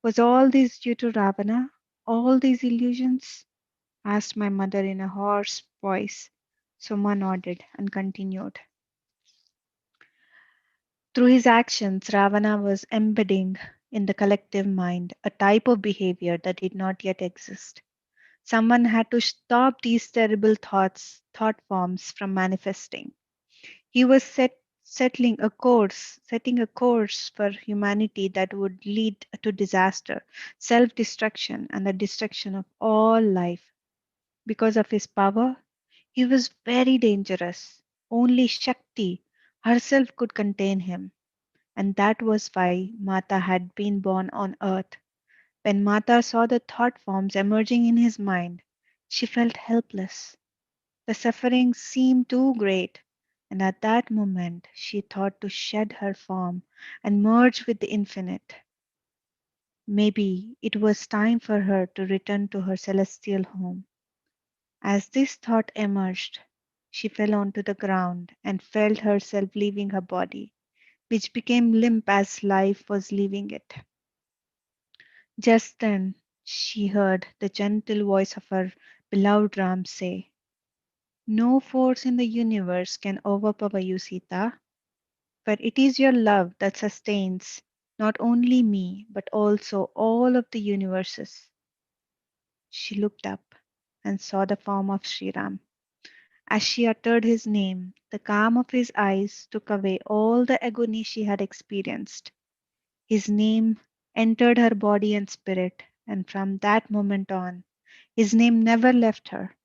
Was all this due to Ravana? All these illusions? Asked my mother in a hoarse voice. Soma nodded and continued. Through his actions, Ravana was embedding in the collective mind a type of behavior that did not yet exist. Someone had to stop these terrible thought forms from manifesting. He was setting a course for humanity that would lead to disaster, self-destruction, and the destruction of all life. Because of his power, he was very dangerous. Only Shakti herself could contain him. And that was why Mata had been born on earth. When Mata saw the thought forms emerging in his mind, she felt helpless. The suffering seemed too great, and at that moment she thought to shed her form and merge with the infinite. Maybe it was time for her to return to her celestial home. As this thought emerged, She fell onto the ground and felt herself leaving her body, which became limp as life was leaving it. Just then, she heard the gentle voice of her beloved Ram say, "No force in the universe can overpower you, Sita, for it is your love that sustains not only me, but also all of the universes." She looked up and saw the form of Sri Ram. As she uttered his name, the calm of his eyes took away all the agony she had experienced. His name entered her body and spirit, and from that moment on, his name never left her.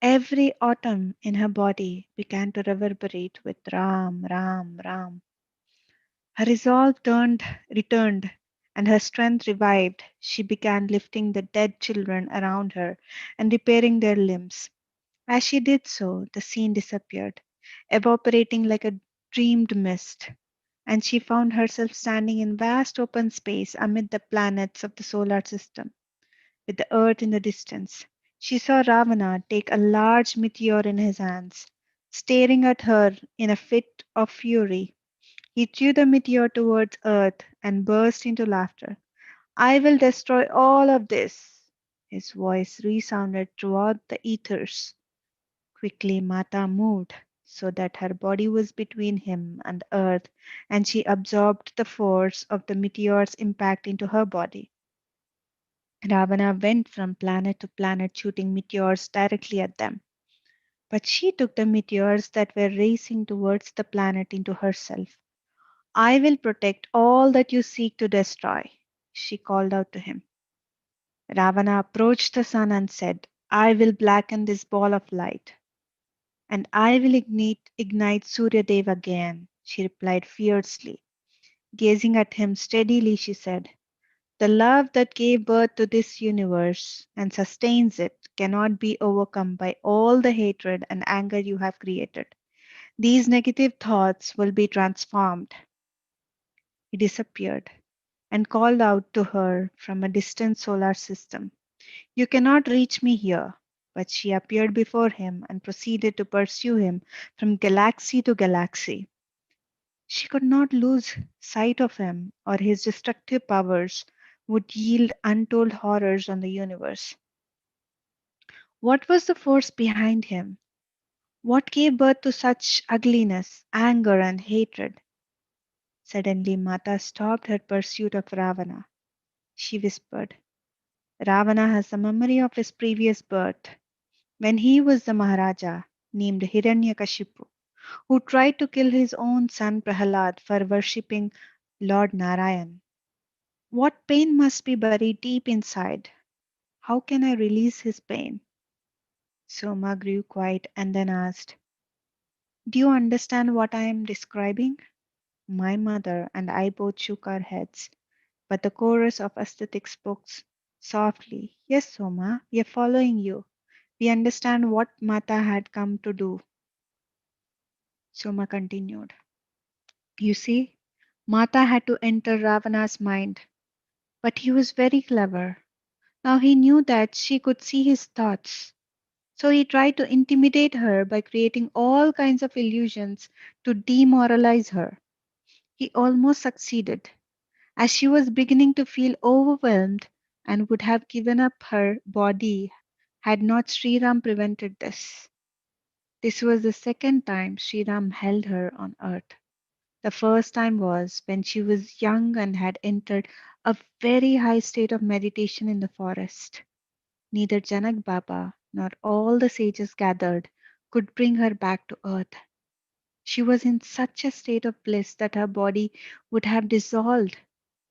Every atom in her body began to reverberate with Ram, Ram, Ram. Her resolve returned, and her strength revived. She began lifting the dead children around her and repairing their limbs. As she did so, the scene disappeared, evaporating like a dreamed mist, and she found herself standing in vast open space amid the planets of the solar system, with the earth in the distance. She saw Ravana take a large meteor in his hands, staring at her in a fit of fury. He threw the meteor towards earth and burst into laughter. "I will destroy all of this." His voice resounded throughout the ethers. Quickly, Mata moved so that her body was between him and the earth, and she absorbed the force of the meteor's impact into her body. Ravana went from planet to planet shooting meteors directly at them. But she took the meteors that were racing towards the planet into herself. "I will protect all that you seek to destroy," she called out to him. Ravana approached the sun and said, "I will blacken this ball of light, and I will ignite Suryadev again," she replied fiercely. Gazing at him steadily, she said, "The love that gave birth to this universe and sustains it cannot be overcome by all the hatred and anger you have created. These negative thoughts will be transformed." He disappeared and called out to her from a distant solar system, "You cannot reach me here." But she appeared before him and proceeded to pursue him from galaxy to galaxy. She could not lose sight of him, or his destructive powers would yield untold horrors on the universe. What was the force behind him? What gave birth to such ugliness, anger, and hatred? Suddenly, Mata stopped her pursuit of Ravana. She whispered, "Ravana has the memory of his previous birth, when he was the Maharaja named Hiranyakashipu, who tried to kill his own son Prahalad for worshipping Lord Narayan. What pain must be buried deep inside? How can I release his pain?" Soma grew quiet and then asked, "Do you understand what I am describing?" My mother and I both shook our heads, but the chorus of aesthetics spoke softly. "Yes, Soma, we are following you. We understand what Mata had come to do." Soma continued. "You see, Mata had to enter Ravana's mind, but he was very clever. Now he knew that she could see his thoughts. So he tried to intimidate her by creating all kinds of illusions to demoralize her. He almost succeeded, as she was beginning to feel overwhelmed and would have given up her body had not Sriram prevented this. This was the second time Sriram held her on earth. The first time was when she was young and had entered a very high state of meditation in the forest. Neither Janak Baba nor all the sages gathered could bring her back to earth. She was in such a state of bliss that her body would have dissolved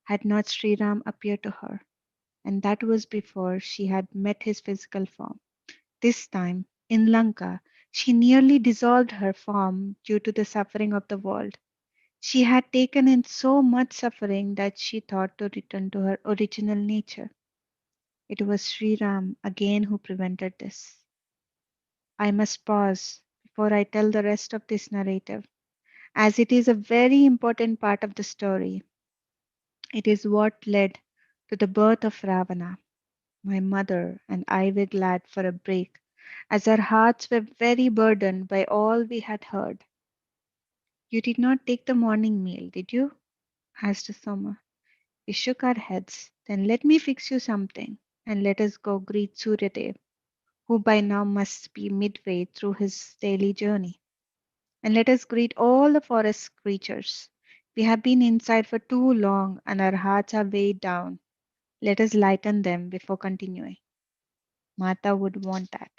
had not Sri Ram appeared to her, and that was before she had met his physical form. This time, in Lanka, she nearly dissolved her form due to the suffering of the world. She had taken in so much suffering that she thought to return to her original nature. It was Sri Ram again who prevented this. I must pause before I tell the rest of this narrative, as it is a very important part of the story. It is what led to the birth of Ravana. My mother and I were glad for a break as our hearts were very burdened by all we had heard. You did not take the morning meal, did you? Asked Soma. We shook our heads. Then let me fix you something, and let us go greet Suryadev, who by now must be midway through his daily journey. And let us greet all the forest creatures. We have been inside for too long, and our hearts are weighed down. Let us lighten them before continuing. Mata would want that.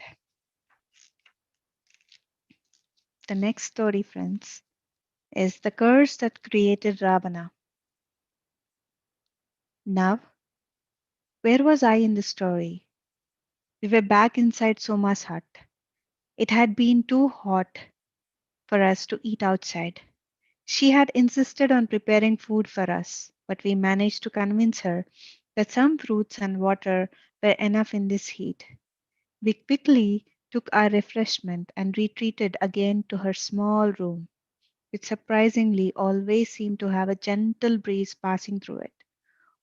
The next story, friends, is the curse that created Ravana. Now, where was I in the story? We were back inside Soma's hut. It had been too hot for us to eat outside. She had insisted on preparing food for us, but we managed to convince her that some fruits and water were enough in this heat. We quickly took our refreshment and retreated again to her small room, which surprisingly always seemed to have a gentle breeze passing through it.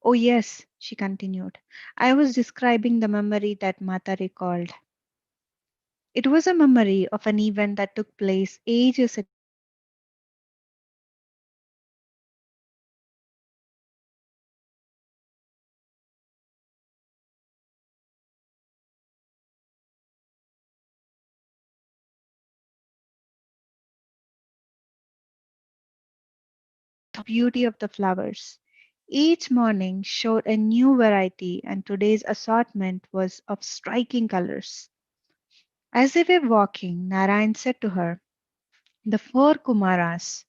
Oh, yes, she continued. I was describing the memory that Mata recalled. It was a memory of an event that took place ages ago when Ravana was living in the forest with Sita, his wife. The beauty of the flowers. Each morning showed a new variety, and today's assortment was of striking colors. As they were walking, Narayan said to her, the four Kumaras,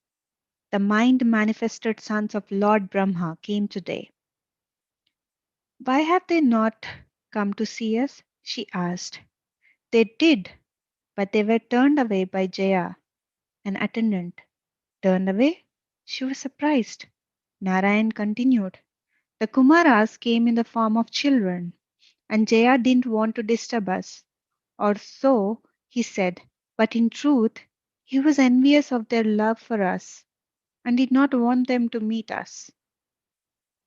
the mind manifested sons of Lord Brahma, came today. Why have they not come to see us? She asked. They did, but they were turned away by Jaya, an attendant. Turned away? She was surprised. Narayan continued. The Kumaras came in the form of children, and Jaya didn't want to disturb us. Or so he said, but in truth, he was envious of their love for us and did not want them to meet us.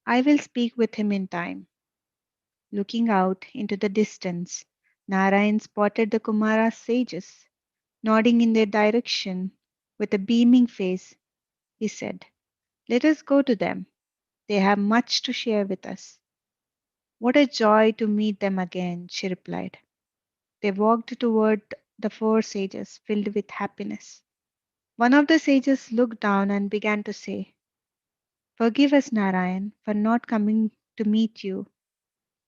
I will speak with him in time. Looking out into the distance, Narayan spotted the Kumara sages. Nodding in their direction with a beaming face, he said, let us go to them. They have much to share with us. What a joy to meet them again, she replied. They walked toward the four sages, filled with happiness. One of the sages looked down and began to say, forgive us, Narayan, for not coming to meet you.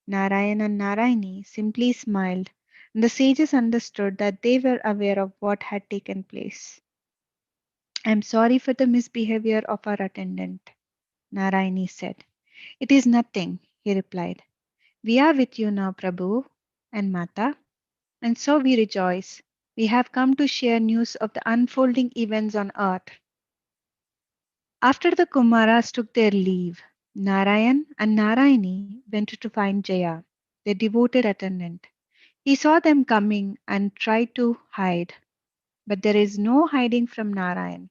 Narayan and Narayani simply smiled, and the sages understood that they were aware of what had taken place. I am sorry for the misbehavior of our attendant, Narayani said. It is nothing, he replied. We are with you now, Prabhu and Mata, and so we rejoice. We have come to share news of the unfolding events on earth. After the Kumaras took their leave, Narayan and Narayani went to find Jaya, their devoted attendant. He saw them coming and tried to hide, but there is no hiding from Narayan.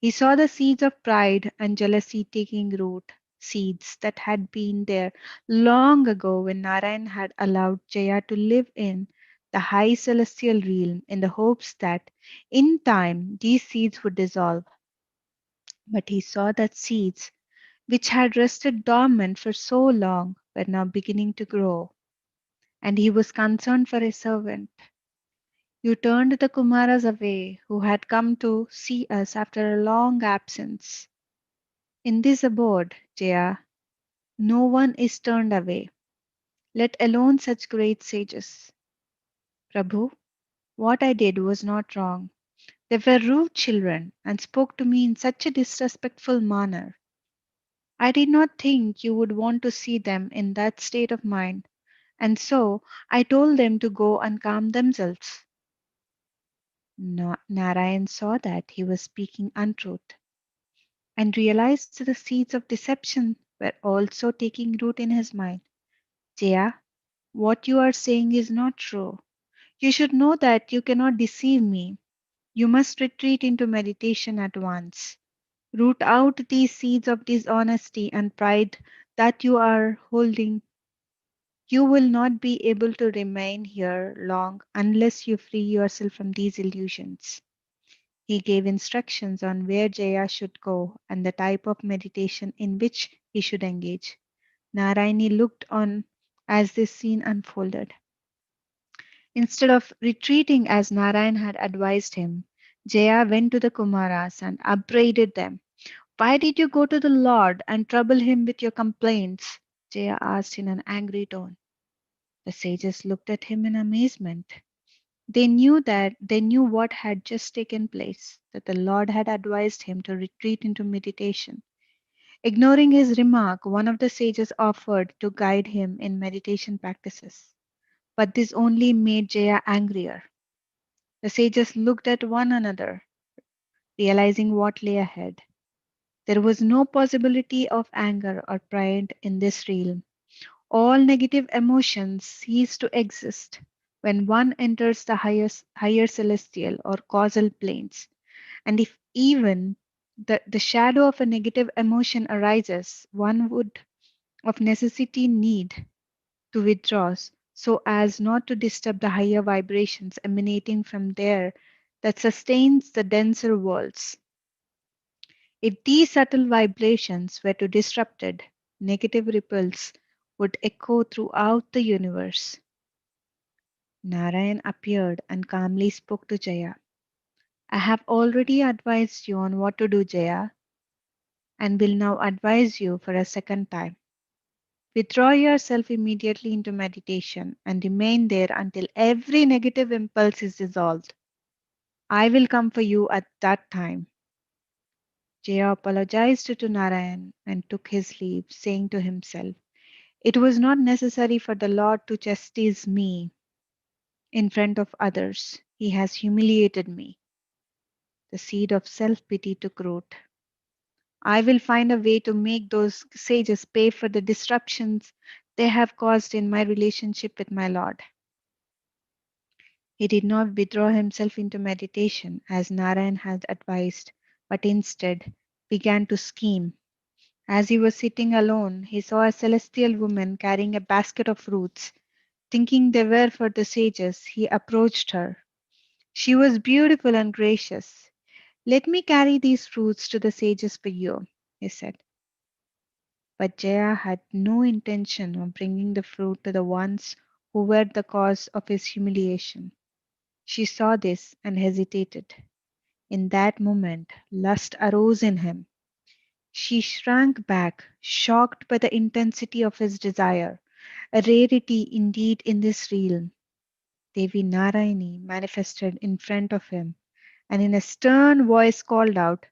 He saw the seeds of pride and jealousy taking root, seeds that had been there long ago when Narayan had allowed Jaya to live in the high celestial realm in the hopes that in time these seeds would dissolve. But he saw that seeds, which had rested dormant for so long, were now beginning to grow, and he was concerned for his servant. You turned the Kumaras away who had come to see us after a long absence. In this abode, Jaya, no one is turned away, let alone such great sages. Prabhu, what I did was not wrong. They were rude children and spoke to me in such a disrespectful manner. I did not think you would want to see them in that state of mind, and so I told them to go and calm themselves. Narayan saw that he was speaking untruth and realized the seeds of deception were also taking root in his mind. Jaya, what you are saying is not true. You should know that you cannot deceive me. You must retreat into meditation at once. Root out these seeds of dishonesty and pride that you are holding. You will not be able to remain here long unless you free yourself from these illusions. He gave instructions on where Jaya should go and the type of meditation in which he should engage. Narayani looked on as this scene unfolded. Instead of retreating as Narayan had advised him, Jaya went to the Kumaras and upbraided them. Why did you go to the Lord and trouble him with your complaints? Jaya asked in an angry tone. The sages looked at him in amazement. They knew what had just taken place, that the Lord had advised him to retreat into meditation. Ignoring his remark, one of the sages offered to guide him in meditation practices. But this only made Jaya angrier. The sages looked at one another, realizing what lay ahead. There was no possibility of anger or pride in this realm. All negative emotions cease to exist when one enters the higher celestial or causal planes. And if even the shadow of a negative emotion arises, one would of necessity need to withdraw so as not to disturb the higher vibrations emanating from there that sustains the denser worlds. If these subtle vibrations were to disrupted, negative ripples would echo throughout the universe. Narayan appeared and calmly spoke to Jaya. I have already advised you on what to do, Jaya, and will now advise you for a second time. Withdraw yourself immediately into meditation and remain there until every negative impulse is dissolved. I will come for you at that time. Jaya apologized to Narayan and took his leave, saying to himself, it was not necessary for the Lord to chastise me in front of others. He has humiliated me. The seed of self pity took root. I will find a way to make those sages pay for the disruptions they have caused in my relationship with my Lord. He did not withdraw himself into meditation as Narayan had advised, but instead began to scheme. As he was sitting alone, he saw a celestial woman carrying a basket of fruits. Thinking they were for the sages, he approached her. She was beautiful and gracious. Let me carry these fruits to the sages for you, he said. But Jaya had no intention of bringing the fruit to the ones who were the cause of his humiliation. She saw this and hesitated. In that moment, lust arose in him. She shrank back, shocked by the intensity of his desire, a rarity indeed in this realm. Devi Narayani manifested in front of him and in a stern voice called out,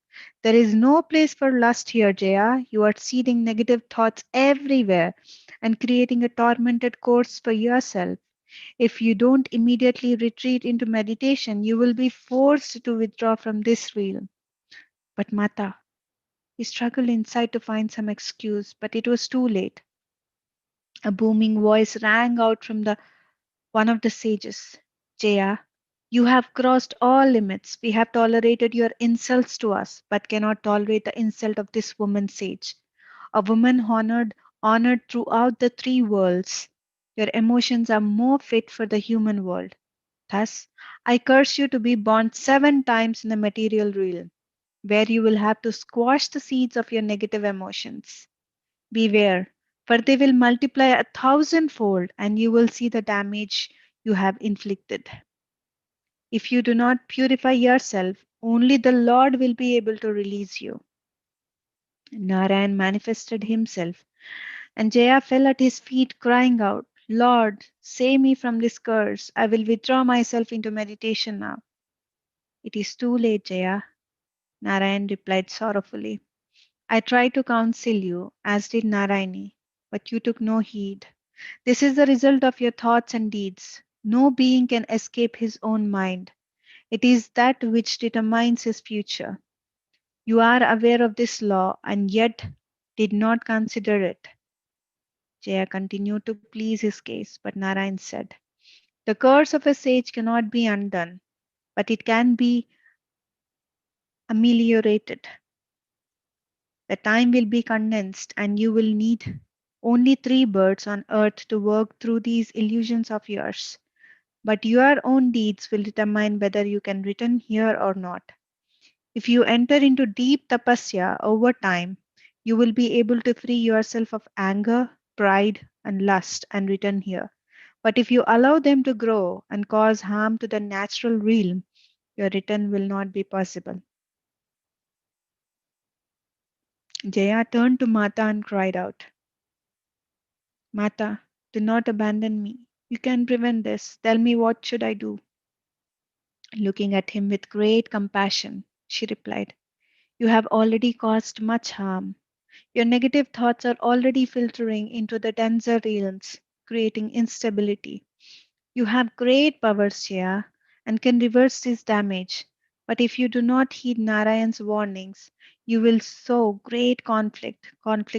there is no place for lust here, Jaya. You are seeding negative thoughts everywhere and creating a tormented course for yourself. If you don't immediately retreat into meditation, you will be forced to withdraw from this realm. But Mata, he struggled inside to find some excuse, but it was too late. A booming voice rang out from the one of the sages. Jaya, you have crossed all limits. We have tolerated your insults to us, but cannot tolerate the insult of this woman sage. A woman honored throughout the three worlds. Your emotions are more fit for the human world. Thus, I curse you to be born 7 times in the material realm, where you will have to squash the seeds of your negative emotions. Beware, for they will multiply 1,000-fold, and you will see the damage you have inflicted. If you do not purify yourself, only the Lord will be able to release you. Narayan manifested himself, and Jaya fell at his feet, crying out, Lord, save me from this curse. I will withdraw myself into meditation now. It is too late, Jaya, Narayan replied sorrowfully. I tried to counsel you, as did Narayani, but you took no heed. This is the result of your thoughts and deeds. No being can escape his own mind. It is that which determines his future. You are aware of this law and yet did not consider it. Jaya continued to please his case, but Narayan said, the curse of a sage cannot be undone, but it can be ameliorated. The time will be condensed and you will need only 3 birds on earth to work through these illusions of yours. But your own deeds will determine whether you can return here or not. If you enter into deep tapasya over time, you will be able to free yourself of anger, pride, and lust and return here. But if you allow them to grow and cause harm to the natural realm, your return will not be possible. Jaya turned to Mata and cried out, Mata, do not abandon me. You can prevent this. Tell me, what should I do? Looking at him with great compassion, she replied, You have already caused much harm. Your negative thoughts are already filtering into the denser realms, creating instability. You have great powers, Jaya, and can reverse this damage. But if you do not heed Narayan's warnings, you will sow great conflict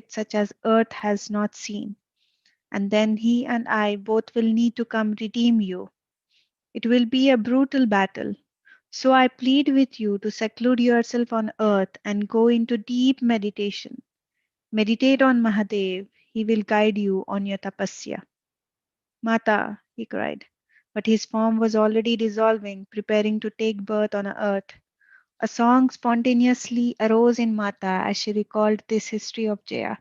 such as earth has not seen. And then he and I both will need to come redeem you. It will be a brutal battle. So I plead with you to seclude yourself on earth and go into deep meditation. Meditate on Mahadev. He will guide you on your tapasya. Mata, he cried. But his form was already dissolving, preparing to take birth on earth. A song spontaneously arose in Mata as she recalled this history of Jaya.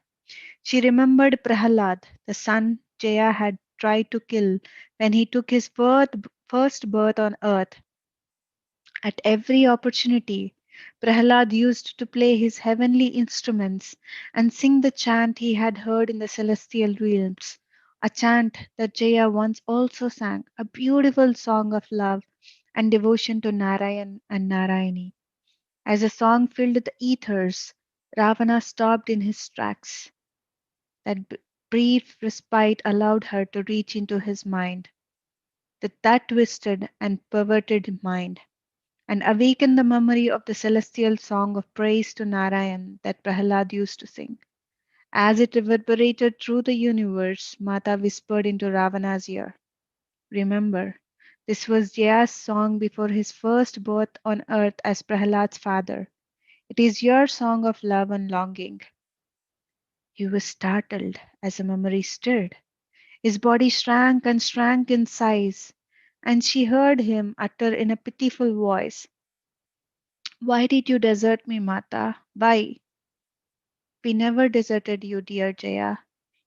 She remembered Prahalad, the son Jaya had tried to kill when he took his first birth on earth. At every opportunity, Prahalad used to play his heavenly instruments and sing the chant he had heard in the celestial realms, a chant that Jaya once also sang, a beautiful song of love and devotion to Narayan and Narayani. As the song filled the ethers, Ravana stopped in his tracks. That brief respite allowed her to reach into his mind, that twisted and perverted mind, and awaken the memory of the celestial song of praise to Narayan that Prahlad used to sing. As it reverberated through the universe, Mata whispered into Ravana's ear, Remember, this was Jaya's song before his first birth on earth as Prahlad's father. It is your song of love and longing. He was startled as the memory stirred. His body shrank in size, and she heard him utter in a pitiful voice, Why did you desert me, Mata? Why? We never deserted you, dear Jaya.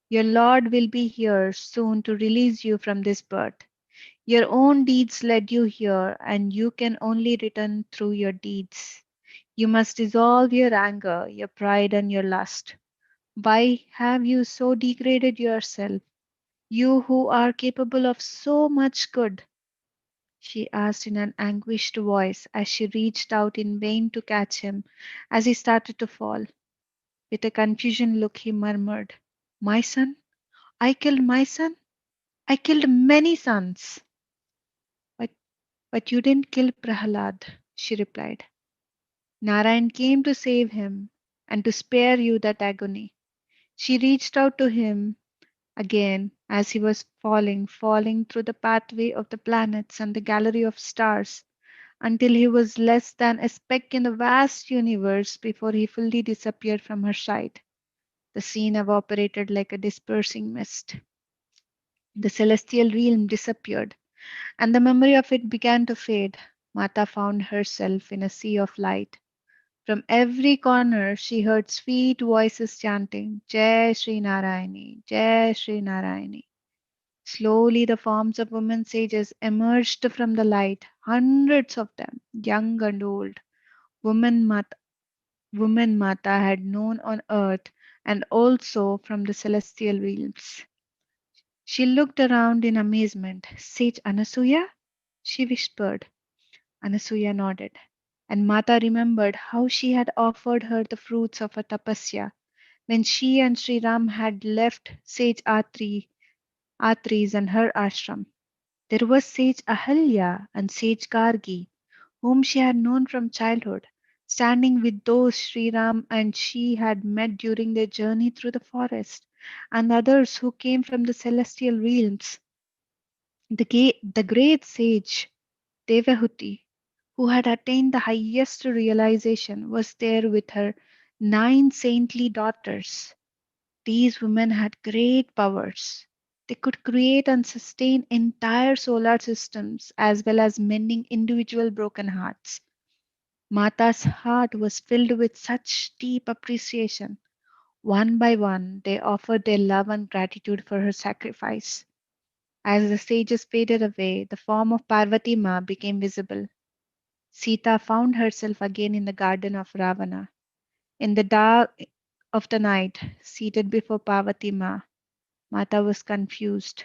Your Lord will be here soon to release you from this birth. Your own deeds led you here, and you can only return through your deeds. You must dissolve your anger, your pride, and your lust. Why have you so degraded yourself, you who are capable of so much good? She asked in an anguished voice as she reached out in vain to catch him as he started to fall. With a confusion look, he murmured, My son? I killed my son? I killed many sons. But, but you didn't kill Prahalad, she replied. Narayan came to save him and to spare you that agony. She reached out to him again as he was falling through the pathway of the planets and the gallery of stars until he was less than a speck in the vast universe before he fully disappeared from her sight. The scene evaporated like a dispersing mist. The celestial realm disappeared, and the memory of it began to fade. Mata found herself in a sea of light. From every corner, she heard sweet voices chanting, Jai Sri Narayani, Jai Sri Narayani. Slowly, the forms of women sages emerged from the light, hundreds of them, young and old. Women Mata, women Mata had known on earth and also from the celestial realms. She looked around in amazement. Sage Anasuya? She whispered. Anasuya nodded. And Mata remembered how she had offered her the fruits of her tapasya when she and Sri Ram had left Sage Atri's and her ashram. There was Sage Ahalya and Sage Gargi, whom she had known from childhood, standing with those Sri Ram and she had met during their journey through the forest, and others who came from the celestial realms. The great sage Devahuti, who had attained the highest realization, was there with her 9 saintly daughters. These women had great powers. They could create and sustain entire solar systems as well as mending individual broken hearts. Mata's heart was filled with such deep appreciation. One by one, they offered their love and gratitude for her sacrifice. As the sages faded away, the form of Parvati Ma became visible. Sita found herself again in the garden of Ravana. In the dark of the night, seated before Parvati Ma, Mata was confused.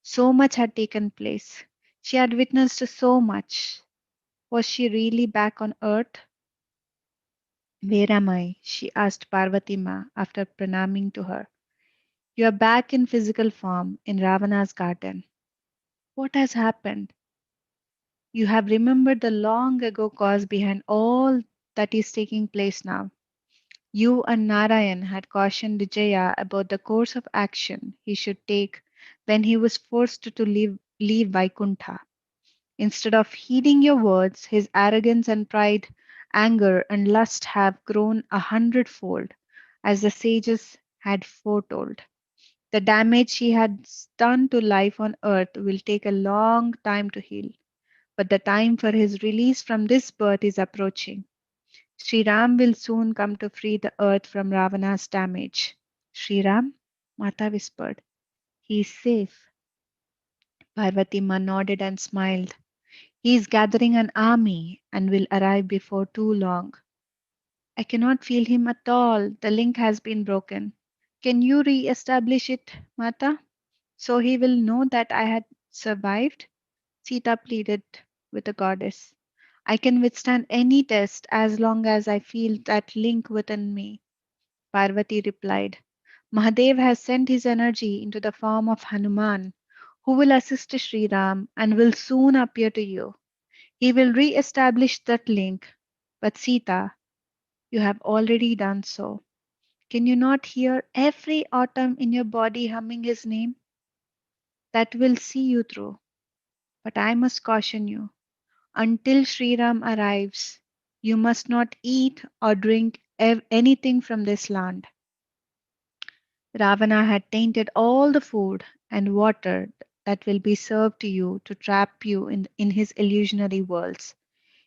So much had taken place. She had witnessed so much. Was she really back on earth? Where am I? She asked Parvati Ma after pranaming to her. You are back in physical form in Ravana's garden. What has happened? You have remembered the long ago cause behind all that is taking place now. You and Narayan had cautioned Vijaya about the course of action he should take when he was forced to leave Vaikuntha. Instead of heeding your words, his arrogance and pride, anger and lust have grown 100-fold, as the sages had foretold. The damage he has done to life on earth will take a long time to heal, but the time for his release from this birth is approaching. Sri Ram will soon come to free the earth from Ravana's damage. Sri Ram? Mata whispered. He is safe. Parvati Ma nodded and smiled. He is gathering an army and will arrive before too long. I cannot feel him at all. The link has been broken. Can you re establish it, Mata? So he will know that I had survived? Sita pleaded with the goddess. I can withstand any test as long as I feel that link within me. Parvati replied. Mahadev has sent his energy into the form of Hanuman, who will assist Sri Ram and will soon appear to you. He will re establish that link. But Sita, you have already done so. Can you not hear every atom in your body humming his name? That will see you through. But I must caution you. Until Sri Ram arrives, you must not eat or drink anything from this land. Ravana had tainted all the food and water that will be served to you to trap you in his illusionary worlds.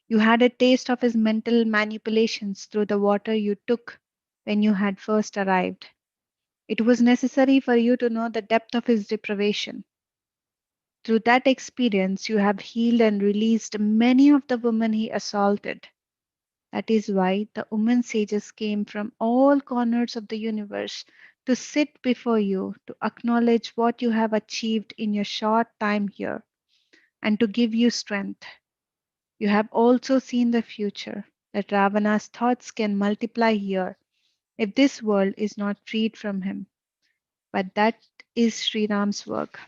You had a taste of his mental manipulations through the water you took when you had first arrived. It was necessary for you to know the depth of his deprivation. Through that experience, you have healed and released many of the women he assaulted. That is why the women sages came from all corners of the universe to sit before you, to acknowledge what you have achieved in your short time here, and to give you strength. You have also seen the future, that Ravana's thoughts can multiply here if this world is not freed from him. But that is Sri Ram's work.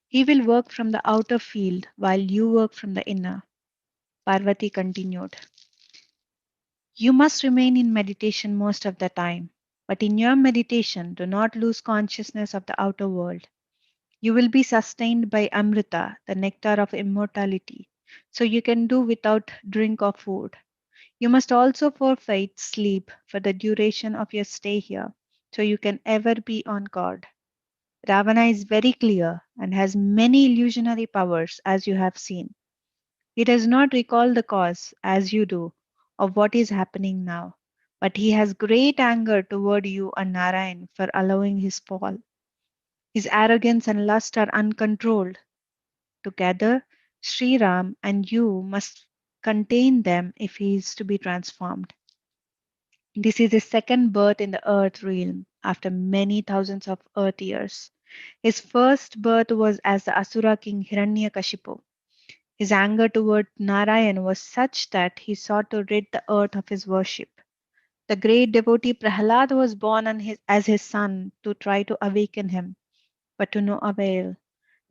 He will work from the outer field while you work from the inner. Parvati continued. You must remain in meditation most of the time, but in your meditation, do not lose consciousness of the outer world. You will be sustained by Amrita, the nectar of immortality, so you can do without drink or food. You must also forfeit sleep for the duration of your stay here, so you can ever be on guard. Ravana is very clear and has many illusionary powers, as you have seen. He does not recall the cause, as you do, of what is happening now, but he has great anger toward you and Narayan for allowing his fall. His arrogance and lust are uncontrolled. Together, Sri Ram and you must contain them if he is to be transformed. This is his second birth in the earth realm after many thousands of earth years. His first birth was as the Asura king Hiranyakashipu. His anger toward Narayan was such that he sought to rid the earth of his worship. The great devotee Prahlad was born as his son to try to awaken him, but to no avail.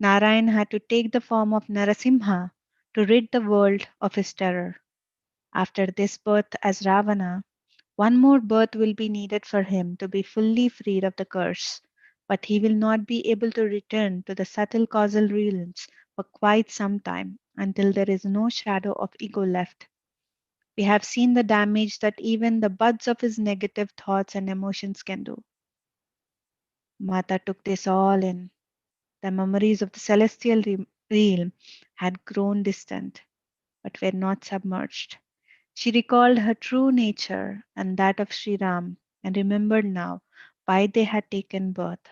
Narayan had to take the form of Narasimha to rid the world of his terror. After this birth as Ravana, one more birth will be needed for him to be fully freed of the curse, but he will not be able to return to the subtle causal realms for quite some time until there is no shadow of ego left. We have seen the damage that even the buds of his negative thoughts and emotions can do. Mata took this all in. The memories of the celestial realm had grown distant, but were not submerged. She recalled her true nature and that of Sri Ram and remembered now why they had taken birth.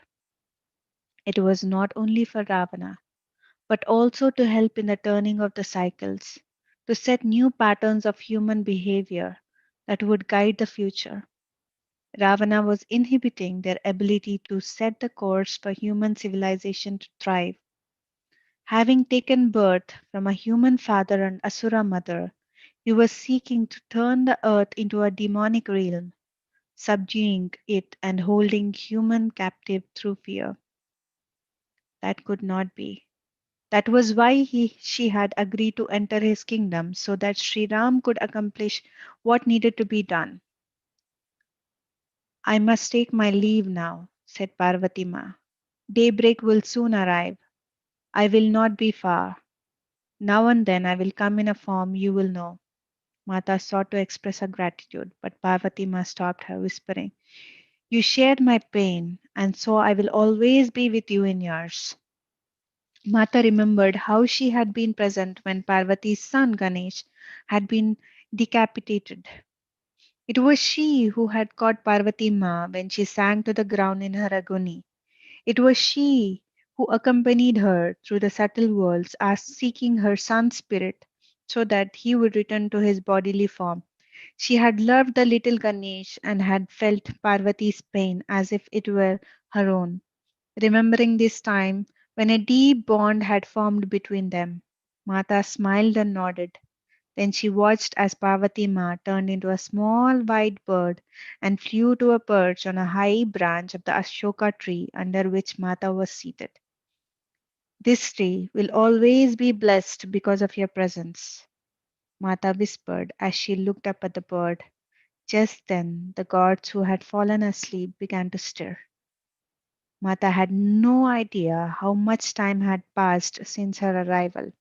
It was not only for Ravana, but also to help in the turning of the cycles, to set new patterns of human behavior that would guide the future. Ravana was inhibiting their ability to set the course for human civilization to thrive. Having taken birth from a human father and Asura mother, he was seeking to turn the earth into a demonic realm, subduing it and holding human captive through fear. That could not be. That was why she had agreed to enter his kingdom so that Sri Ram could accomplish what needed to be done. I must take my leave now, said Parvati Ma. Daybreak will soon arrive. I will not be far. Now and then I will come in a form you will know. Mata sought to express her gratitude, but Parvati Ma stopped her, whispering, You shared my pain, and so I will always be with you in yours. Mata remembered how she had been present when Parvati's son Ganesh had been decapitated. It was she who had caught Parvati Ma when she sank to the ground in her agony. It was she who accompanied her through the subtle worlds as seeking her son's spirit so that he would return to his bodily form. She had loved the little Ganesh and had felt Parvati's pain as if it were her own. Remembering this time when a deep bond had formed between them, Mata smiled and nodded. Then she watched as Parvati Ma turned into a small white bird and flew to a perch on a high branch of the Ashoka tree under which Mata was seated. This tree will always be blessed because of your presence, Mata whispered as she looked up at the bird. Just then, the gods who had fallen asleep began to stir. Mata had no idea how much time had passed since her arrival.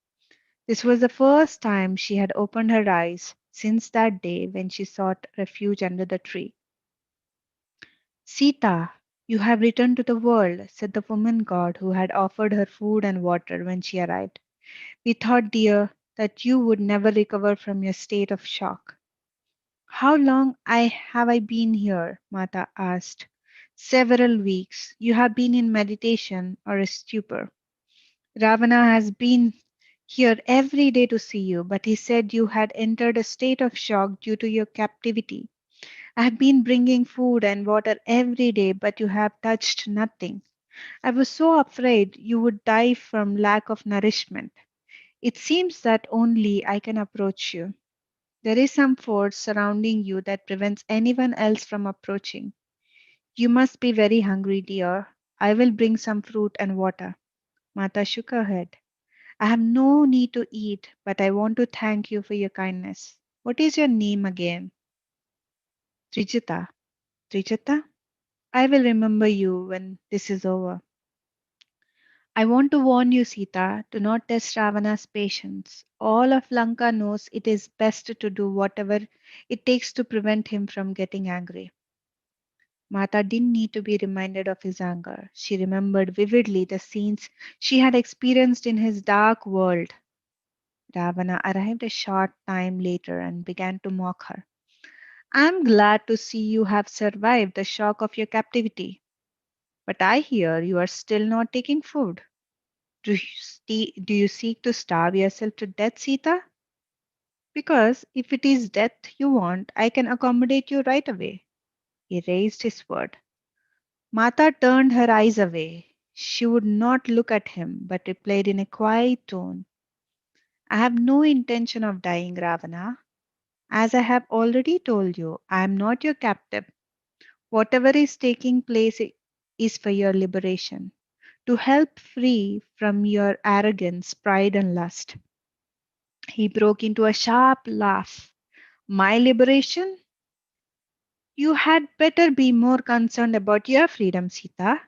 This was the first time she had opened her eyes since that day when she sought refuge under the tree. Sita, you have returned to the world, said the woman god who had offered her food and water when she arrived. We thought, dear, that you would never recover from your state of shock. How long have I been here? Mata asked. Several weeks. You have been in meditation or a stupor. Ravana has been here every day to see you, but he said you had entered a state of shock due to your captivity. I have been bringing food and water every day, but you have touched nothing. I was so afraid you would die from lack of nourishment. It seems that only I can approach you. There is some force surrounding you that prevents anyone else from approaching. You must be very hungry, dear. I will bring some fruit and water. Mata shook her head. I have no need to eat, but I want to thank you for your kindness. What is your name again? Trijata. Trijata? I will remember you when this is over. I want to warn you, Sita, do not test Ravana's patience. All of Lanka knows it is best to do whatever it takes to prevent him from getting angry. Mata didn't need to be reminded of his anger. She remembered vividly the scenes she had experienced in his dark world. Ravana arrived a short time later and began to mock her. I'm glad to see you have survived the shock of your captivity. But I hear you are still not taking food. Do you seek to starve yourself to death, Sita? Because if it is death you want, I can accommodate you right away. He raised his sword. Mata turned her eyes away. She would not look at him, but replied in a quiet tone, I have no intention of dying, Ravana. As I have already told you, I am not your captive. Whatever is taking place is for your liberation, to help free from your arrogance, pride, and lust. He broke into a sharp laugh. My liberation? You had better be more concerned about your freedom, Sita,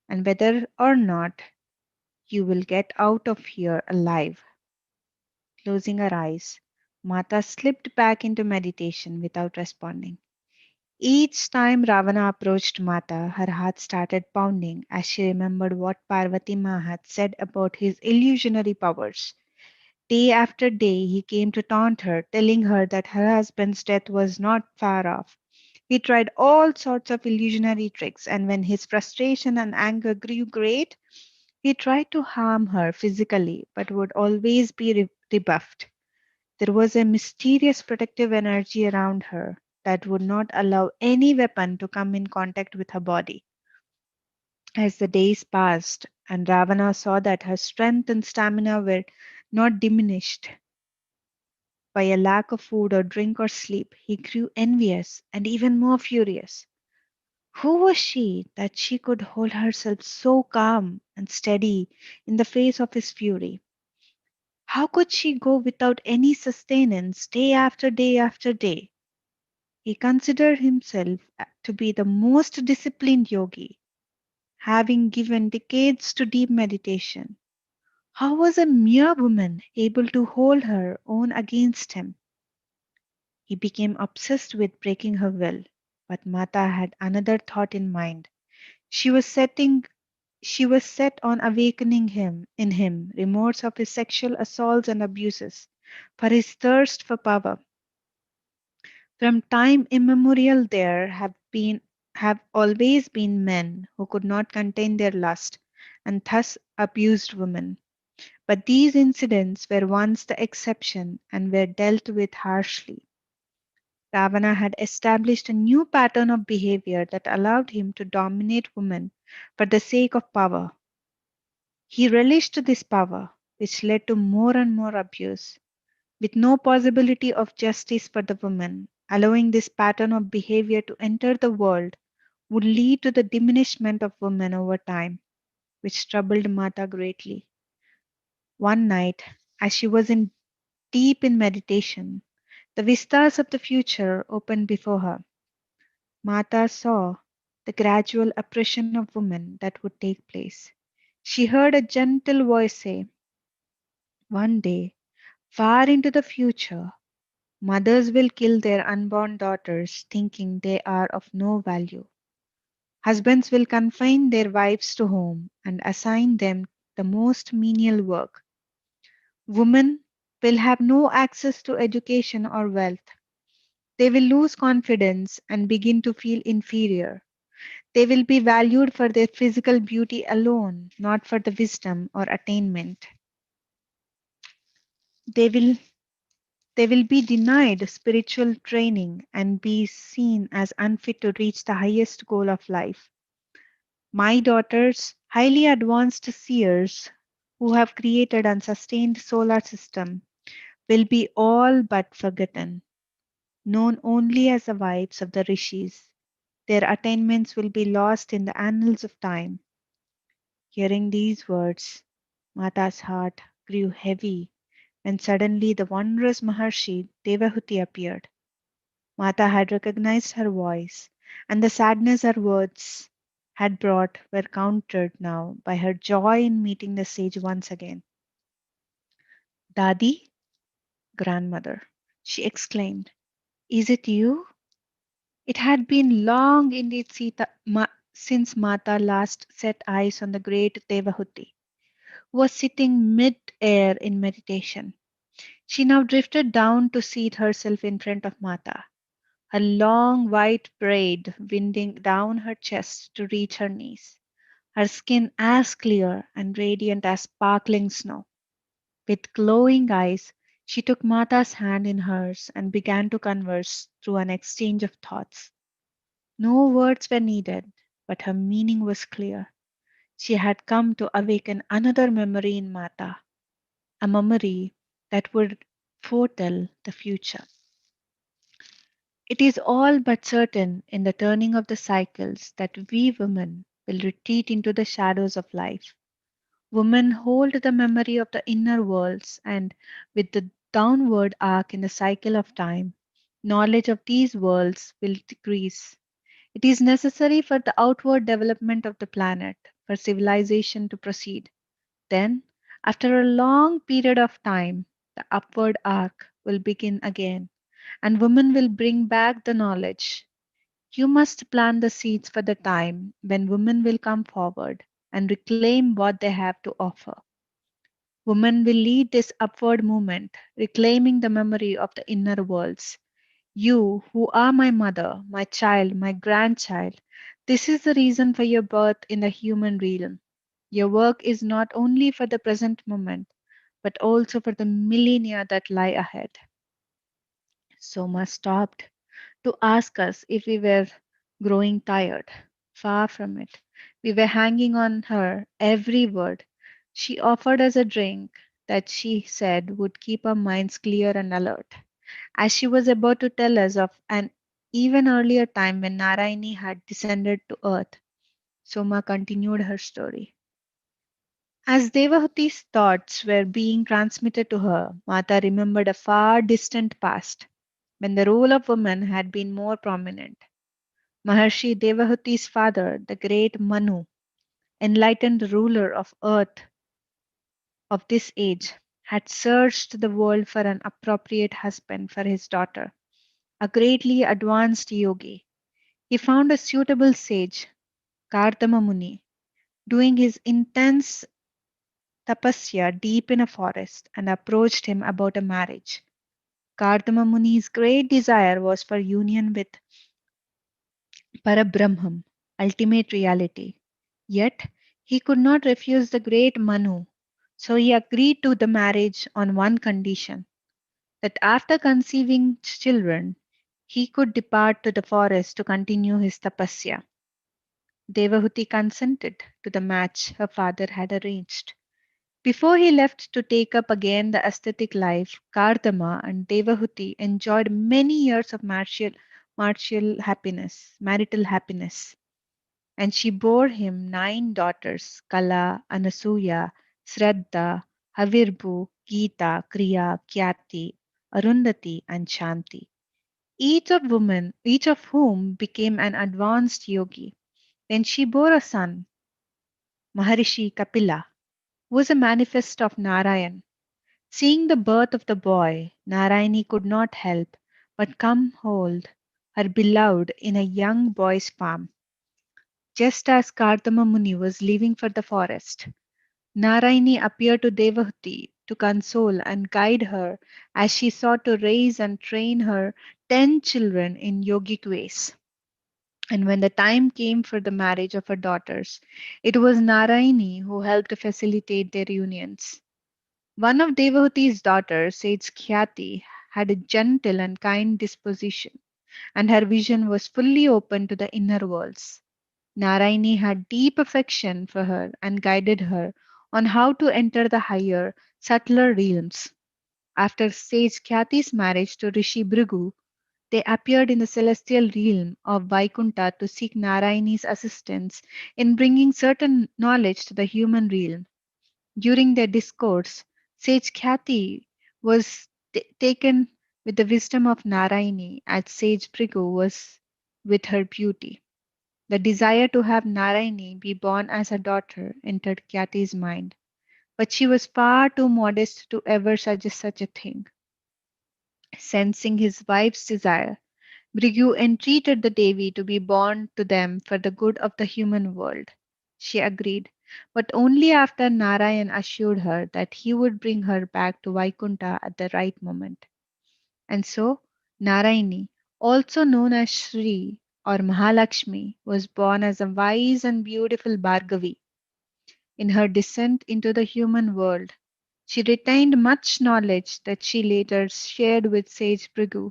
and whether or not you will get out of here alive. Closing her eyes, Mata slipped back into meditation without responding. Each time Ravana approached Mata, her heart started pounding as she remembered what Parvati Ma had said about his illusionary powers. Day after day, he came to taunt her, telling her that her husband's death was not far off. He tried all sorts of illusionary tricks, and when his frustration and anger grew great, he tried to harm her physically but would always be rebuffed. There was a mysterious protective energy around her that would not allow any weapon to come in contact with her body. As the days passed, and Ravana saw that her strength and stamina were not diminished by a lack of food or drink or sleep, he grew envious and even more furious. Who was she that she could hold herself so calm and steady in the face of his fury? How could she go without any sustenance day after day after day? He considered himself to be the most disciplined yogi, having given decades to deep meditation. How was a mere woman able to hold her own against him? He became obsessed with breaking her will, but Mata had another thought in mind. She was set on awakening in him remorse of his sexual assaults and abuses, for his thirst for power. From time immemorial there have always been men who could not contain their lust and thus abused women. But these incidents were once the exception and were dealt with harshly. Ravana had established a new pattern of behavior that allowed him to dominate women for the sake of power. He relished this power, which led to more and more abuse, with no possibility of justice for the woman. Allowing this pattern of behavior to enter the world would lead to the diminishment of women over time, which troubled Mata greatly. One night, as she was deep in meditation, the vistas of the future opened before her. Mata saw the gradual oppression of women that would take place. She heard a gentle voice say, "One day, far into the future, mothers will kill their unborn daughters thinking they are of no value. Husbands will confine their wives to home and assign them the most menial work. Women will have no access to education or wealth. They will lose confidence and begin to feel inferior. They will be valued for their physical beauty alone, not for the wisdom or attainment. They will They will be denied spiritual training and be seen as unfit to reach the highest goal of life. My daughters, highly advanced seers who have created and sustained solar system, will be all but forgotten, known only as the wives of the rishis. Their attainments will be lost in the annals of time." Hearing these words, Mata's heart grew heavy when suddenly the wondrous Maharshi Devahuti appeared. Mata had recognized her voice, and the sadness her words had brought were countered now by her joy in meeting the sage once again. "Dadi, grandmother," she exclaimed, "is it you?" It had been long indeed since Mata last set eyes on the great Devahuti, who was sitting mid-air in meditation. She now drifted down to seat herself in front of Mata, her long white braid winding down her chest to reach her knees, her skin as clear and radiant as sparkling snow. With glowing eyes, she took Mata's hand in hers and began to converse through an exchange of thoughts. No words were needed, but her meaning was clear. She had come to awaken another memory in Mata, a memory that would foretell the future. It is all but certain in the turning of the cycles that we women will retreat into the shadows of life. Women hold the memory of the inner worlds, and with the downward arc in the cycle of time, knowledge of these worlds will decrease. It is necessary for the outward development of the planet, for civilization to proceed. Then, after a long period of time, the upward arc will begin again, and women will bring back the knowledge. You must plant the seeds for the time when women will come forward and reclaim what they have to offer. Women will lead this upward movement, reclaiming the memory of the inner worlds. You, who are my mother, my child, my grandchild, this is the reason for your birth in the human realm. Your work is not only for the present moment, but also for the millennia that lie ahead. Soma stopped to ask us if we were growing tired. Far from it. We were hanging on her every word. She offered us a drink that she said would keep our minds clear and alert. As she was about to tell us of an even earlier time when Narayani had descended to earth, Soma continued her story. As Devahuti's thoughts were being transmitted to her, Mata remembered a far distant past when the role of woman had been more prominent. Maharshi Devahuti's father, the great Manu, enlightened ruler of earth of this age, had searched the world for an appropriate husband for his daughter, a greatly advanced yogi. He found a suitable sage, Kardama Muni, doing his intense tapasya deep in a forest and approached him about a marriage. Kardama Muni's great desire was for union with Parabrahman, ultimate reality. Yet he could not refuse the great Manu, so he agreed to the marriage on one condition, that after conceiving children, he could depart to the forest to continue his tapasya. Devahuti consented to the match her father had arranged. Before he left to take up again the ascetic life, Kardama and Devahuti enjoyed many years of marital happiness, and she bore him 9 daughters: Kala, Anasuya, Sraddha, Havirbu, Geeta, Kriya, Kyati, Arundhati, and Shanti, each of whom became an advanced yogi. Then she bore a son, Maharishi Kapila, who was a manifest of Narayan. Seeing the birth of the boy, Narayani could not help but come hold her beloved in a young boy's palm. Just as Kardama Muni was leaving for the forest, Narayani appeared to Devahuti to console and guide her as she sought to raise and train her 10 children in yogic ways. And when the time came for the marriage of her daughters, it was Narayani who helped to facilitate their unions. One of Devahuti's daughters, Sage Khyati, had a gentle and kind disposition, and her vision was fully open to the inner worlds. Narayani had deep affection for her and guided her on how to enter the higher, subtler realms. After Sage Khyati's marriage to Rishi Bhrigu, they appeared in the celestial realm of Vaikunta to seek Narayani's assistance in bringing certain knowledge to the human realm. During their discourse, Sage Khyati was taken with the wisdom of Narayani as Sage Bhrigu was with her beauty. The desire to have Narayani be born as a daughter entered Khyati's mind, but she was far too modest to ever suggest such a thing. Sensing his wife's desire, Brigu entreated the Devi to be born to them for the good of the human world. She agreed, but only after Narayan assured her that he would bring her back to Vaikunta at the right moment. And so, Narayani, also known as Shri or Mahalakshmi, was born as a wise and beautiful Bhargavi. In her descent into the human world, she retained much knowledge that she later shared with Sage Brigu,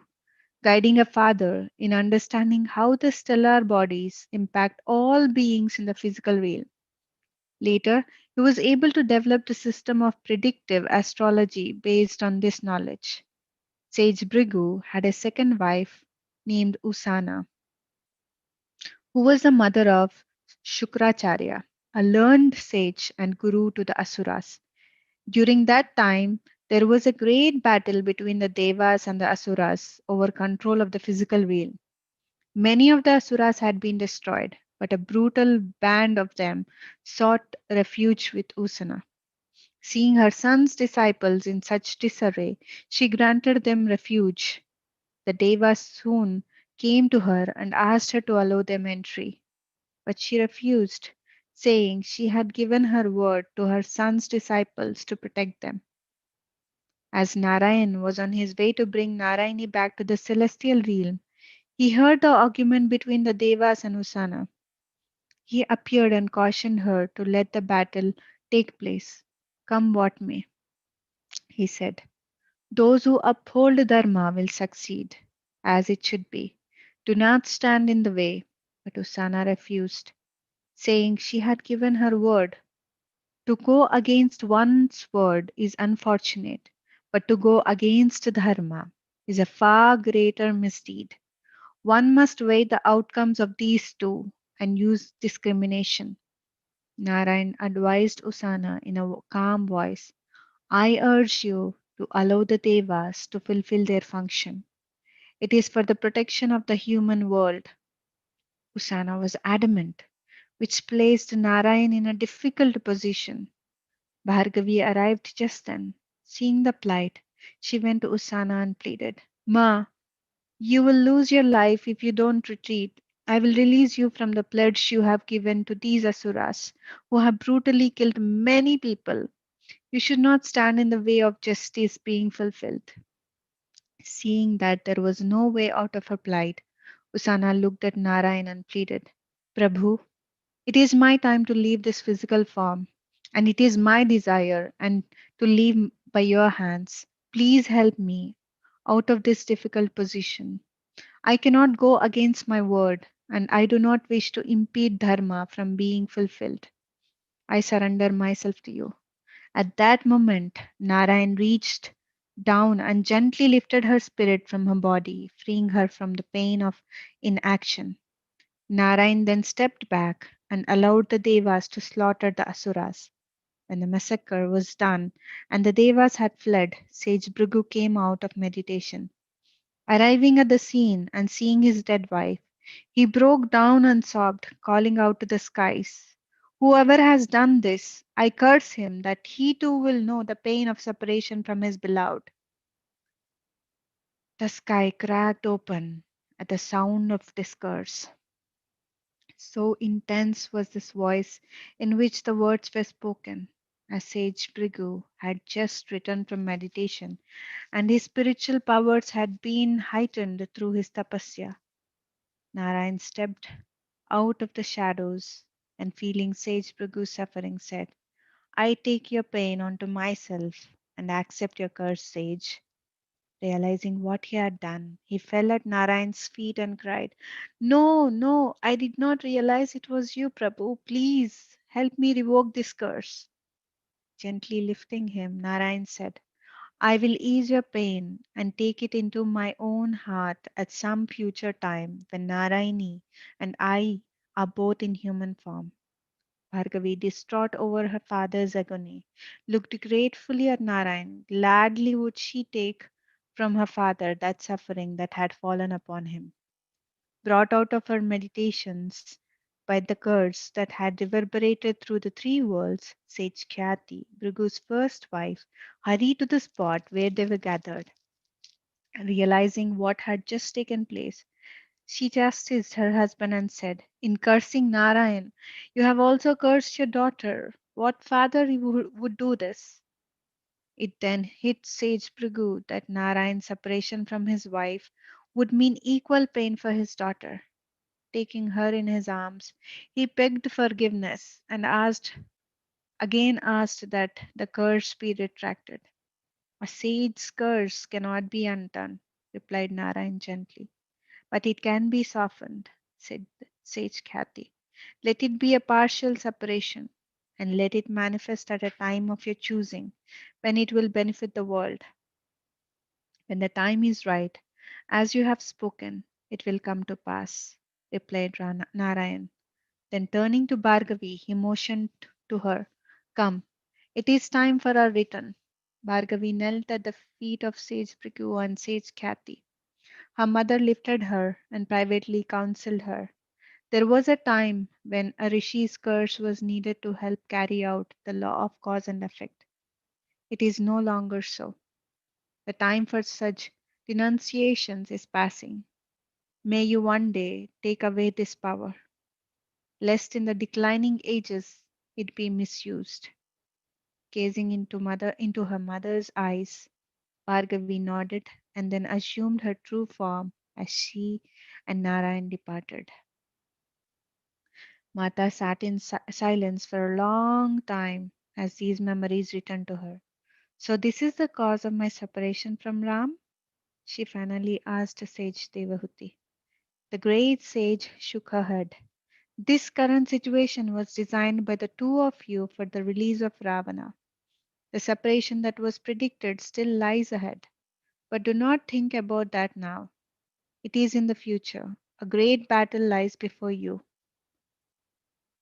guiding her father in understanding how the stellar bodies impact all beings in the physical realm. Later, he was able to develop the system of predictive astrology based on this knowledge. Sage Brigu had a second wife named Usana, who was the mother of Shukracharya, a learned sage and guru to the Asuras. During that time, there was a great battle between the Devas and the Asuras over control of the physical realm. Many of the Asuras had been destroyed, but a brutal band of them sought refuge with Usana. Seeing her son's disciples in such disarray, she granted them refuge. The devas soon came to her and asked her to allow them entry, but she refused, saying she had given her word to her son's disciples to protect them. As Narayan was on his way to bring Narayani back to the celestial realm, he heard the argument between the devas and Usana. He appeared and cautioned her to let the battle take place. Come what may, he said. Those who uphold Dharma will succeed, as it should be. Do not stand in the way. But Usana refused, saying she had given her word. To go against one's word is unfortunate, but to go against Dharma is a far greater misdeed. One must weigh the outcomes of these two and use discrimination. Narayan advised Usana in a calm voice. I urge you to allow the devas to fulfill their function. It is for the protection of the human world. Usana was adamant, which placed Narayan in a difficult position. Bhargavi arrived just then. Seeing the plight, she went to Usana and pleaded, Ma, you will lose your life if you don't retreat. I will release you from the pledge you have given to these asuras, who have brutally killed many people. You should not stand in the way of justice being fulfilled. Seeing that there was no way out of her plight, Usana looked at Narayan and pleaded, Prabhu, it is my time to leave this physical form, and it is my desire and to leave by your hands. Please help me out of this difficult position. I cannot go against my word, and I do not wish to impede Dharma from being fulfilled. I surrender myself to you. At that moment, Narayan reached down and gently lifted her spirit from her body, freeing her from the pain of inaction. Narayan then stepped back and allowed the devas to slaughter the asuras. When the massacre was done and the devas had fled, Sage Bhrigu came out of meditation. Arriving at the scene and seeing his dead wife, he broke down and sobbed, calling out to the skies, Whoever has done this, I curse him that he too will know the pain of separation from his beloved. The sky cracked open at the sound of this curse. So intense was this voice in which the words were spoken. As Sage Brigu had just returned from meditation, and his spiritual powers had been heightened through his tapasya. Narayan stepped out of the shadows and feeling Sage Brigu's suffering said, I take your pain onto myself and accept your curse, Sage. Realizing what he had done, he fell at Narayan's feet and cried, No, no, I did not realize it was you, Prabhu. Please help me revoke this curse. Gently lifting him, Narayan said, I will ease your pain and take it into my own heart at some future time when Narayani and I are both in human form. Bhargavi, distraught over her father's agony, looked gratefully at Narayan. Gladly would she take from her father that suffering that had fallen upon him. Brought out of her meditations by the curse that had reverberated through the three worlds, Sage Khyati, Bhrigu's first wife, hurried to the spot where they were gathered. Realizing what had just taken place, she chastised her husband and said, In cursing Narayan, you have also cursed your daughter. What father would do this? It then hit Sage Brigu that Narayan's separation from his wife would mean equal pain for his daughter. Taking her in his arms, he begged forgiveness and asked that the curse be retracted. A sage's curse cannot be undone, replied Narayan gently. But it can be softened, said Sage Khyati. Let it be a partial separation, and let it manifest at a time of your choosing, when it will benefit the world. When the time is right, as you have spoken, it will come to pass, replied Narayan. Then turning to Bhargavi, he motioned to her, Come, it is time for our return. Bhargavi knelt at the feet of Sage Priku and Sage Khyati. Her mother lifted her and privately counseled her. There was a time when a rishi's curse was needed to help carry out the law of cause and effect. It is no longer so. The time for such denunciations is passing. May you one day take away this power, lest in the declining ages it be misused. Gazing into her mother's eyes, Bhargavi nodded and then assumed her true form as she and Narayan departed. Mata sat in silence for a long time as these memories returned to her. So, this is the cause of my separation from Ram? She finally asked sage Devahuti. The great sage shook her head. This current situation was designed by the two of you for the release of Ravana. The separation that was predicted still lies ahead. But do not think about that now. It is in the future. A great battle lies before you.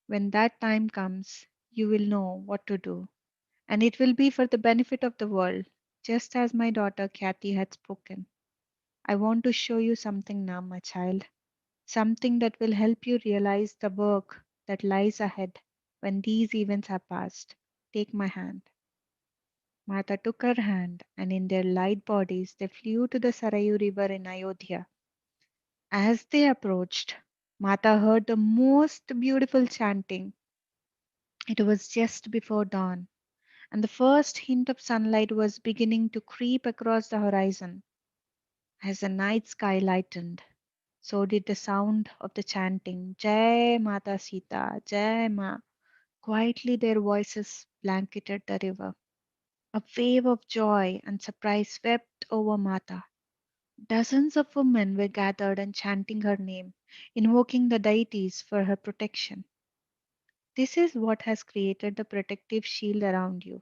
When that time comes, you will know what to do, and it will be for the benefit of the world, just as my daughter Kathy had spoken. I want to show you something now, my child, something that will help you realize the work that lies ahead when these events are past. Take my hand. Mata took her hand, and in their light bodies they flew to the Sarayu River in Ayodhya. As they approached, Mata heard the most beautiful chanting. It was just before dawn, and the first hint of sunlight was beginning to creep across the horizon. As the night sky lightened, so did the sound of the chanting, Jai Mata Sita, Jai Ma. Quietly their voices blanketed the river. A wave of joy and surprise swept over Mata. Dozens of women were gathered and chanting her name, invoking the deities for her protection. This is what has created the protective shield around you.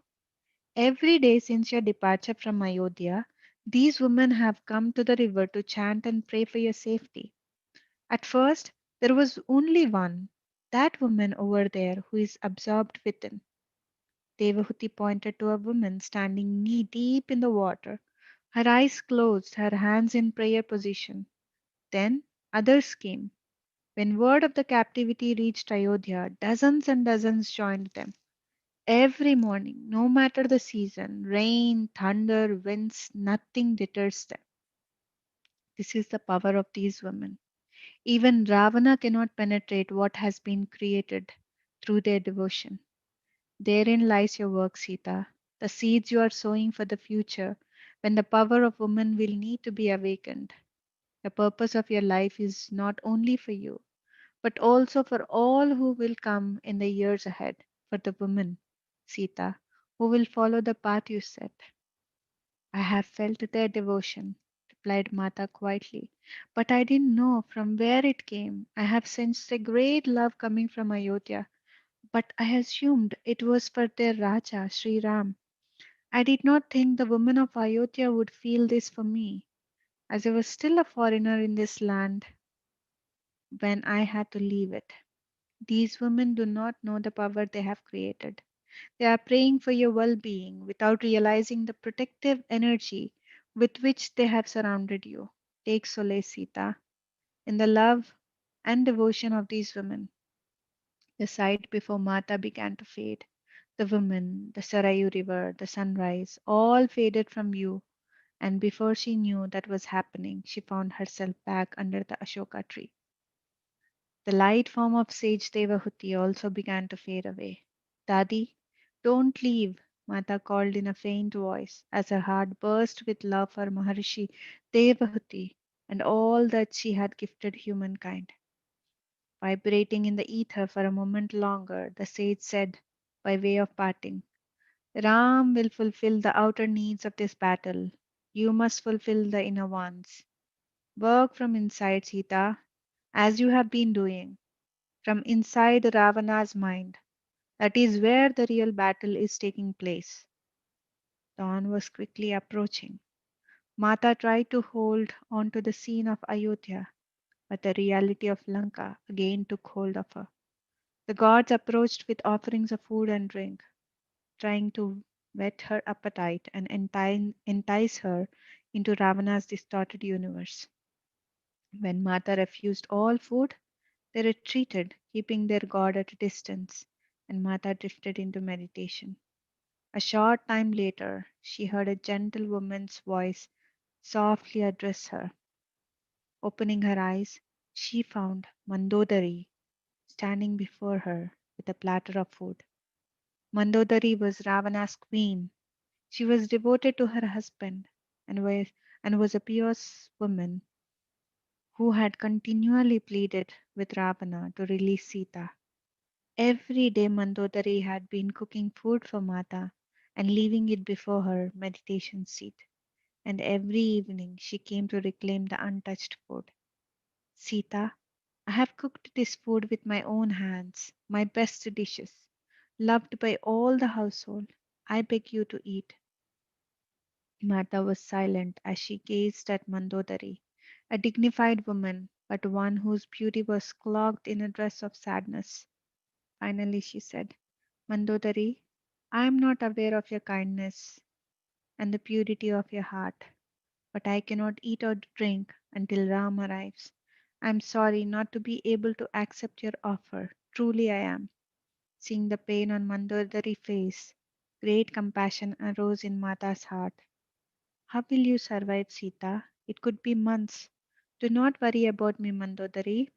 Every day since your departure from Ayodhya, these women have come to the river to chant and pray for your safety. At first, there was only one, that woman over there who is absorbed within. Devahuti pointed to a woman standing knee deep in the water, her eyes closed, her hands in prayer position. Then others came. When word of the captivity reached Ayodhya, dozens and dozens joined them. Every morning, no matter the season, rain, thunder, winds, nothing deters them. This is the power of these women. Even Ravana cannot penetrate what has been created through their devotion. Therein lies your work, Sita, the seeds you are sowing for the future when the power of woman will need to be awakened. The purpose of your life is not only for you, but also for all who will come in the years ahead, for the women, Sita, who will follow the path you set. I have felt their devotion, replied Mata quietly, but I didn't know from where it came. I have sensed a great love coming from Ayodhya, but I assumed it was for their Raja, Sri Ram. I did not think the women of Ayodhya would feel this for me, as I was still a foreigner in this land when I had to leave it. These women do not know the power they have created. They are praying for your well being without realizing the protective energy with which they have surrounded you. Take solace, Sita, in the love and devotion of these women. The sight before Mata began to fade. The women, the Sarayu River, the sunrise, all faded from view, and before she knew that was happening, she found herself back under the Ashoka tree. The light form of sage Devahuti also began to fade away. Dadi, don't leave, Mata called in a faint voice as her heart burst with love for Maharishi Devahuti and all that she had gifted humankind. Vibrating in the ether for a moment longer, the sage said, by way of parting, Ram will fulfill the outer needs of this battle. You must fulfill the inner ones. Work from inside, Sita, as you have been doing, from inside Ravana's mind. That is where the real battle is taking place. Dawn was quickly approaching. Mata tried to hold on to the scene of Ayodhya, but the reality of Lanka again took hold of her. The gods approached with offerings of food and drink, trying to whet her appetite and entice her into Ravana's distorted universe. When Mata refused all food, they retreated, keeping their god at a distance, and Mata drifted into meditation. A short time later, she heard a gentle woman's voice softly address her. Opening her eyes, she found Mandodari standing before her with a platter of food. Mandodari was Ravana's queen. She was devoted to her husband and was a pious woman who had continually pleaded with Ravana to release Sita. Every day Mandodari had been cooking food for Mata and leaving it before her meditation seat, and every evening she came to reclaim the untouched food. Sita, I have cooked this food with my own hands, my best dishes, loved by all the household. I beg you to eat. Mata was silent as she gazed at Mandodari, a dignified woman, but one whose beauty was cloaked in a dress of sadness. Finally, she said, Mandodari, I am not aware of your kindness and the purity of your heart, but I cannot eat or drink until Ram arrives. I am sorry not to be able to accept your offer. Truly I am. Seeing the pain on Mandodari's face, great compassion arose in Mata's heart. How will you survive, Sita? It could be months. Do not worry about me, Mandodari.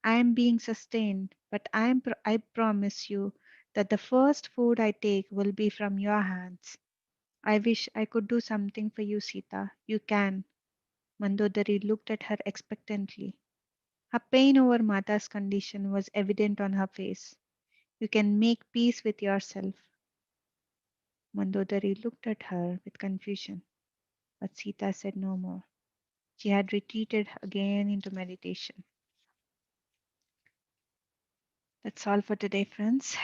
I am being sustained, but I promise you that the first food I take will be from your hands. I wish I could do something for you, Sita. You can. Mandodari looked at her expectantly. Her pain over Mata's condition was evident on her face. You can make peace with yourself. Mandodari looked at her with confusion, but Sita said no more. She had retreated again into meditation. That's all for today, friends.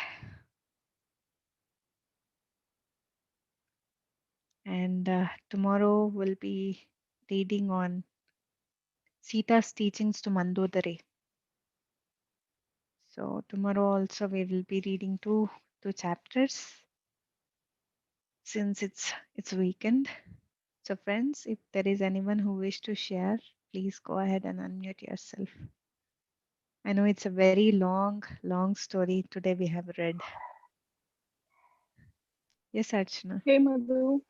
And tomorrow we'll be reading on Sita's teachings to Mandodari. So tomorrow also we will be reading two chapters since it's weekend. So friends, if there is anyone who wish to share, please go ahead and unmute yourself. I know it's a very long story today we have read. Yes, Archana. Hey, Madhu.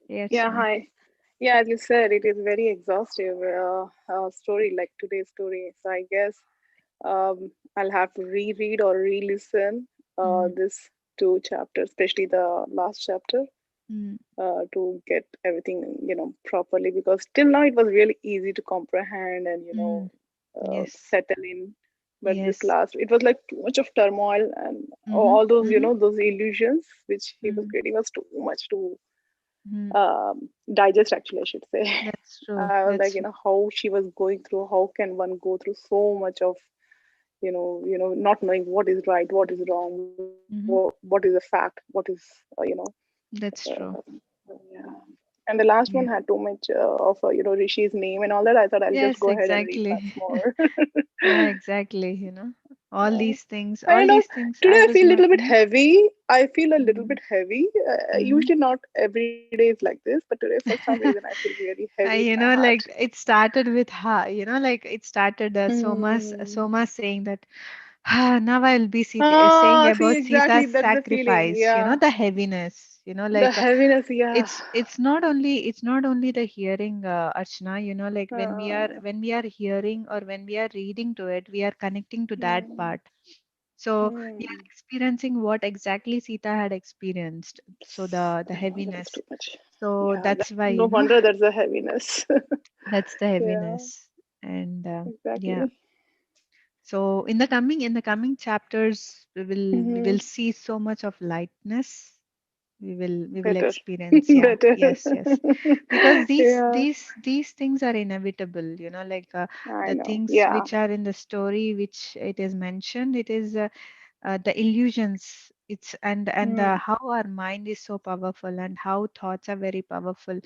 Hey, Yeah, Archana. hi. Yeah, as you said, it is very exhaustive story, like today's story. So I guess I'll have to reread or re-listen Mm, this two chapters, especially the last chapter, mm, to get everything, properly. Because till now it was really easy to comprehend and, mm. Yes, settle in. But this yes. last, it was like too much of turmoil and Mm-hmm, all those, mm-hmm, those illusions which he was mm, creating was too much to mm. digest, actually, I should say. That's true. I was like, That's true. how she was going through, how can one go through so much of, not knowing what is right, what is wrong, Mm-hmm. what is a fact, what is, That's true. yeah. And the last one Yeah. had too much of, Rishi's name and all that. I thought I'll just Yes, go ahead and read once exactly. more. Yeah, exactly. All Yeah. these things, I all don't know. these things Today I I was feel a not. little bit heavy. I feel a little Mm-hmm. bit heavy. Mm-hmm. Usually not every day is like this, but today for some reason I feel really heavy in my heart. Like it started with her, like it started Hmm. Soma saying that now I'll be saying Ah, see, about exactly. Sita's That's the feeling. sacrifice, Yeah. the heaviness, The heaviness. Yeah. it's not only the hearing, Archana, like Uh, when we are hearing or when we are reading to it, we are connecting to that hmm. part. So we are Hmm. experiencing what exactly Sita had experienced. So the Oh, that's heaviness. too much. So Yeah. that's why, No wonder there's a heaviness. that's the Yeah. heaviness. And yeah. Exactly. So in the coming chapters, we will Hmm. see so much of lightness. We will Better. experience. Yeah. Better. Yes. Yes. Because these Yeah. these these things are inevitable. Like I the know. things Yeah. which are in the story, which it is mentioned, it is the illusions. It's and Hmm. how our mind is so powerful and how thoughts are very powerful.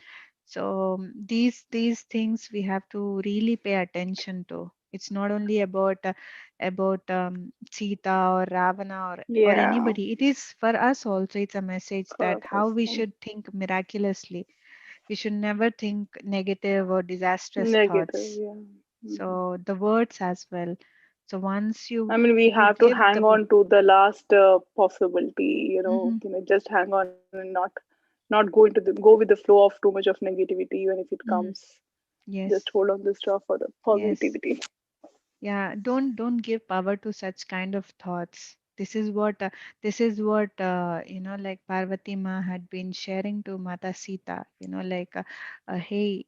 So these things we have to really pay attention to. It's not only about Sita or Ravana or Yeah. anybody. It is for us also. It's a message that how we Purposeful. should think miraculously. We should never think negative or disastrous Negative. thoughts. Yeah. Hmm. So the words as well. So once you I mean, we have to give hang the on to the last possibility, Mhm. just hang on and not go into go with the flow of too much of negativity, even if it Mhm. comes. Just Yes, hold on the stuff for the yes. positivity. Yeah, don't give power to such kind of thoughts. This is what like Parvati Ma had been sharing to Mata Sita. Hey,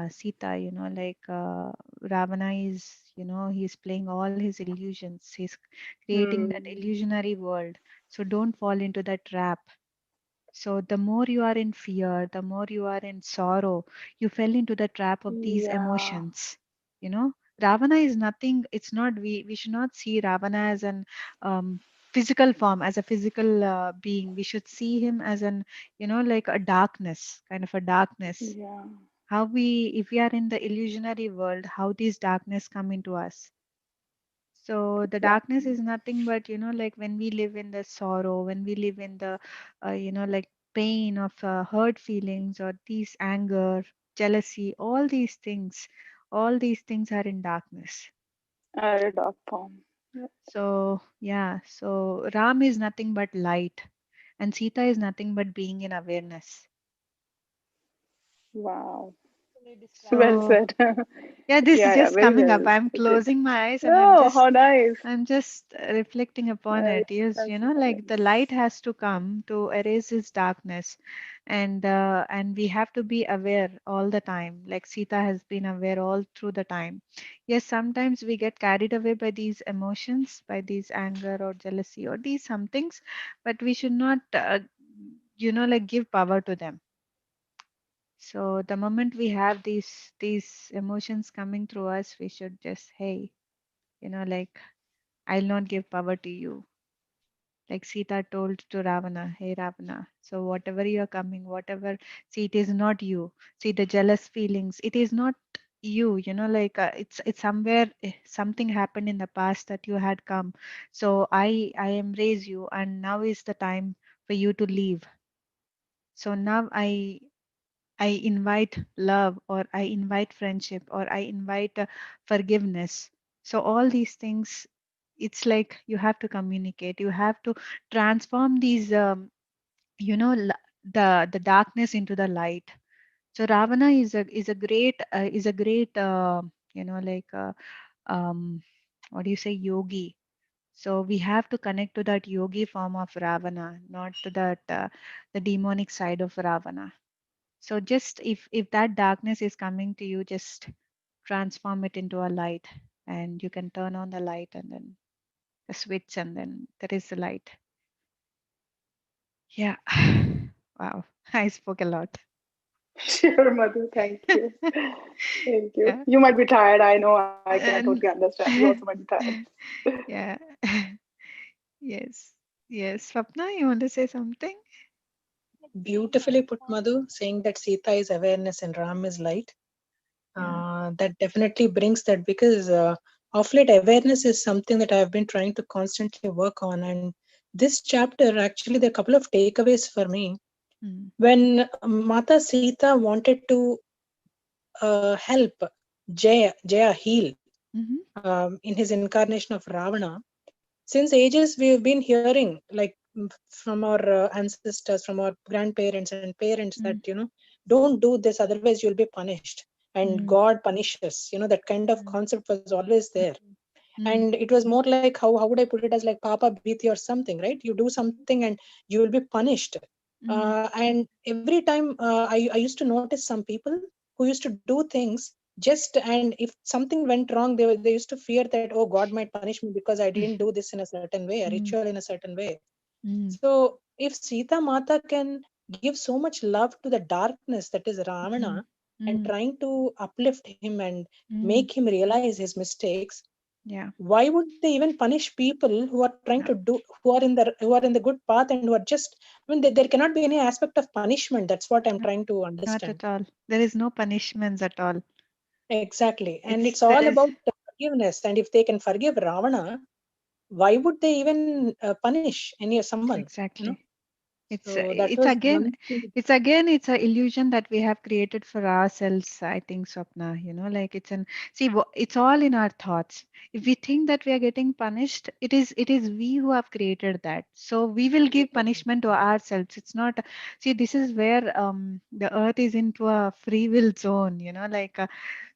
Sita, Ravana is, he's playing all his illusions. He's creating that Hmm. illusionary world. So don't fall into that trap. So the more you are in fear, the more you are in sorrow, you fell into the trap of these Yeah. emotions. You know, Ravana is nothing. It's not. We should not see Ravana as an um, physical form, as a physical being. We should see him as an, like a darkness, kind of a darkness. Yeah. How if we are in the illusionary world, how these darkness come into us. So the darkness Exactly. is nothing but, like when we live in the sorrow, when we live in the, like pain of hurt feelings or these anger, jealousy, all these things are in darkness. At a dark form. Yeah. So, yeah, so Ram is nothing but light and Sita is nothing but being in awareness. Wow. Beautifully described. Well So, said. yeah, this is Yeah, just very coming up. well I'm put. closing my eyes and Oh, how nice. I'm just reflecting upon Nice. it. Yes, That's like the nice. light has to come to erase this darkness, and we have to be aware all the time. Like Sita has been aware all through the time. Yes, sometimes we get carried away by these emotions, by these anger or jealousy or these some things, but we should not, like give power to them. So the moment we have these emotions coming through us, we should just, hey, like I'll not give power to you. Like Sita told to Ravana, hey Ravana, so whatever you are coming, whatever, see, it is not you. See the jealous feelings, it is not you, it's somewhere something happened in the past that you had come. So I embrace you, and now is the time for you to leave. So now I invite love, or I invite friendship, or I invite forgiveness. So all these things, it's like you have to communicate. You have to transform these, the darkness into the light. So Ravana is a great like what do you say, yogi. So we have to connect to that yogi form of Ravana, not to that the demonic side of Ravana. So just if that darkness is coming to you, just transform it into a light, and you can turn on the light and then the switch, and then there is the light. Yeah. Wow. I spoke a lot. Sure, Madhu. Thank you. Thank you. Yeah. You might be tired. I know. I can totally And understand. You also might be tired. yeah. Yes. Yes. Swapna, you want to say something? Beautifully put, Madhu, saying that Sita is awareness and Ram is light. Yeah. That definitely brings that, because of late awareness is something that I've been trying to constantly work on. And this chapter, actually, there are a couple of takeaways for me. Mm. When Mata Sita wanted to help Jaya heal Mm-hmm. in his incarnation of Ravana, since ages we've been hearing, like from our ancestors, from our grandparents and parents, that Mm. don't do this, otherwise you'll be punished, and Mm. God punishes. That kind of Mm. concept was always there. Mm. And it was more like, how would I put it, as like Papa Bhiti or something, right? You do something and you will be punished. Mm. And every time I used to notice some people who used to do things just, and if something went wrong, they used to fear that, oh, God might punish me because I didn't do this in a certain way, a Mm. ritual in a certain way. Mm. So if Sita Mata can give so much love to the darkness that is Mm. Ravana, and Mm. trying to uplift him and Mm. make him realize his mistakes, Yeah. why would they even punish people who are trying Yeah. to do, who are in the good path, and who are just, I mean, there cannot be any aspect of punishment. That's what I'm No, trying to not understand. at all. There is no punishments at all. Exactly. And It's it's there all is about forgiveness. And if they can forgive Ravana, why would they even punish any someone? exactly. So that it's was again, one thing. it's an illusion that we have created for ourselves. I think, Swapna, like it's all in our thoughts. If we think that we are getting punished, it is we who have created that. So we will give punishment to ourselves. It's not. See, this is where the earth is into a free will zone.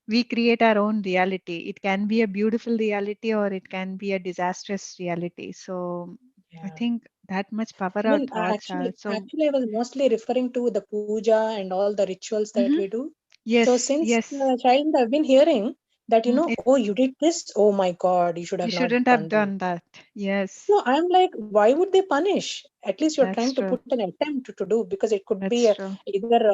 We create our own reality. It can be a beautiful reality or it can be a disastrous reality. So I Yeah. think that much power I our mean, thoughts are. So actually, I was mostly referring to the puja and all the rituals that mhm. we do. So Yes, since yes. the child, I've been hearing that, It, oh, you did this. Oh my God, you should have you not shouldn't have done that. done that. Yes, No, I'm like, why would they punish? At least you're that's trying to true. put an attempt to do, because it could be That's true. either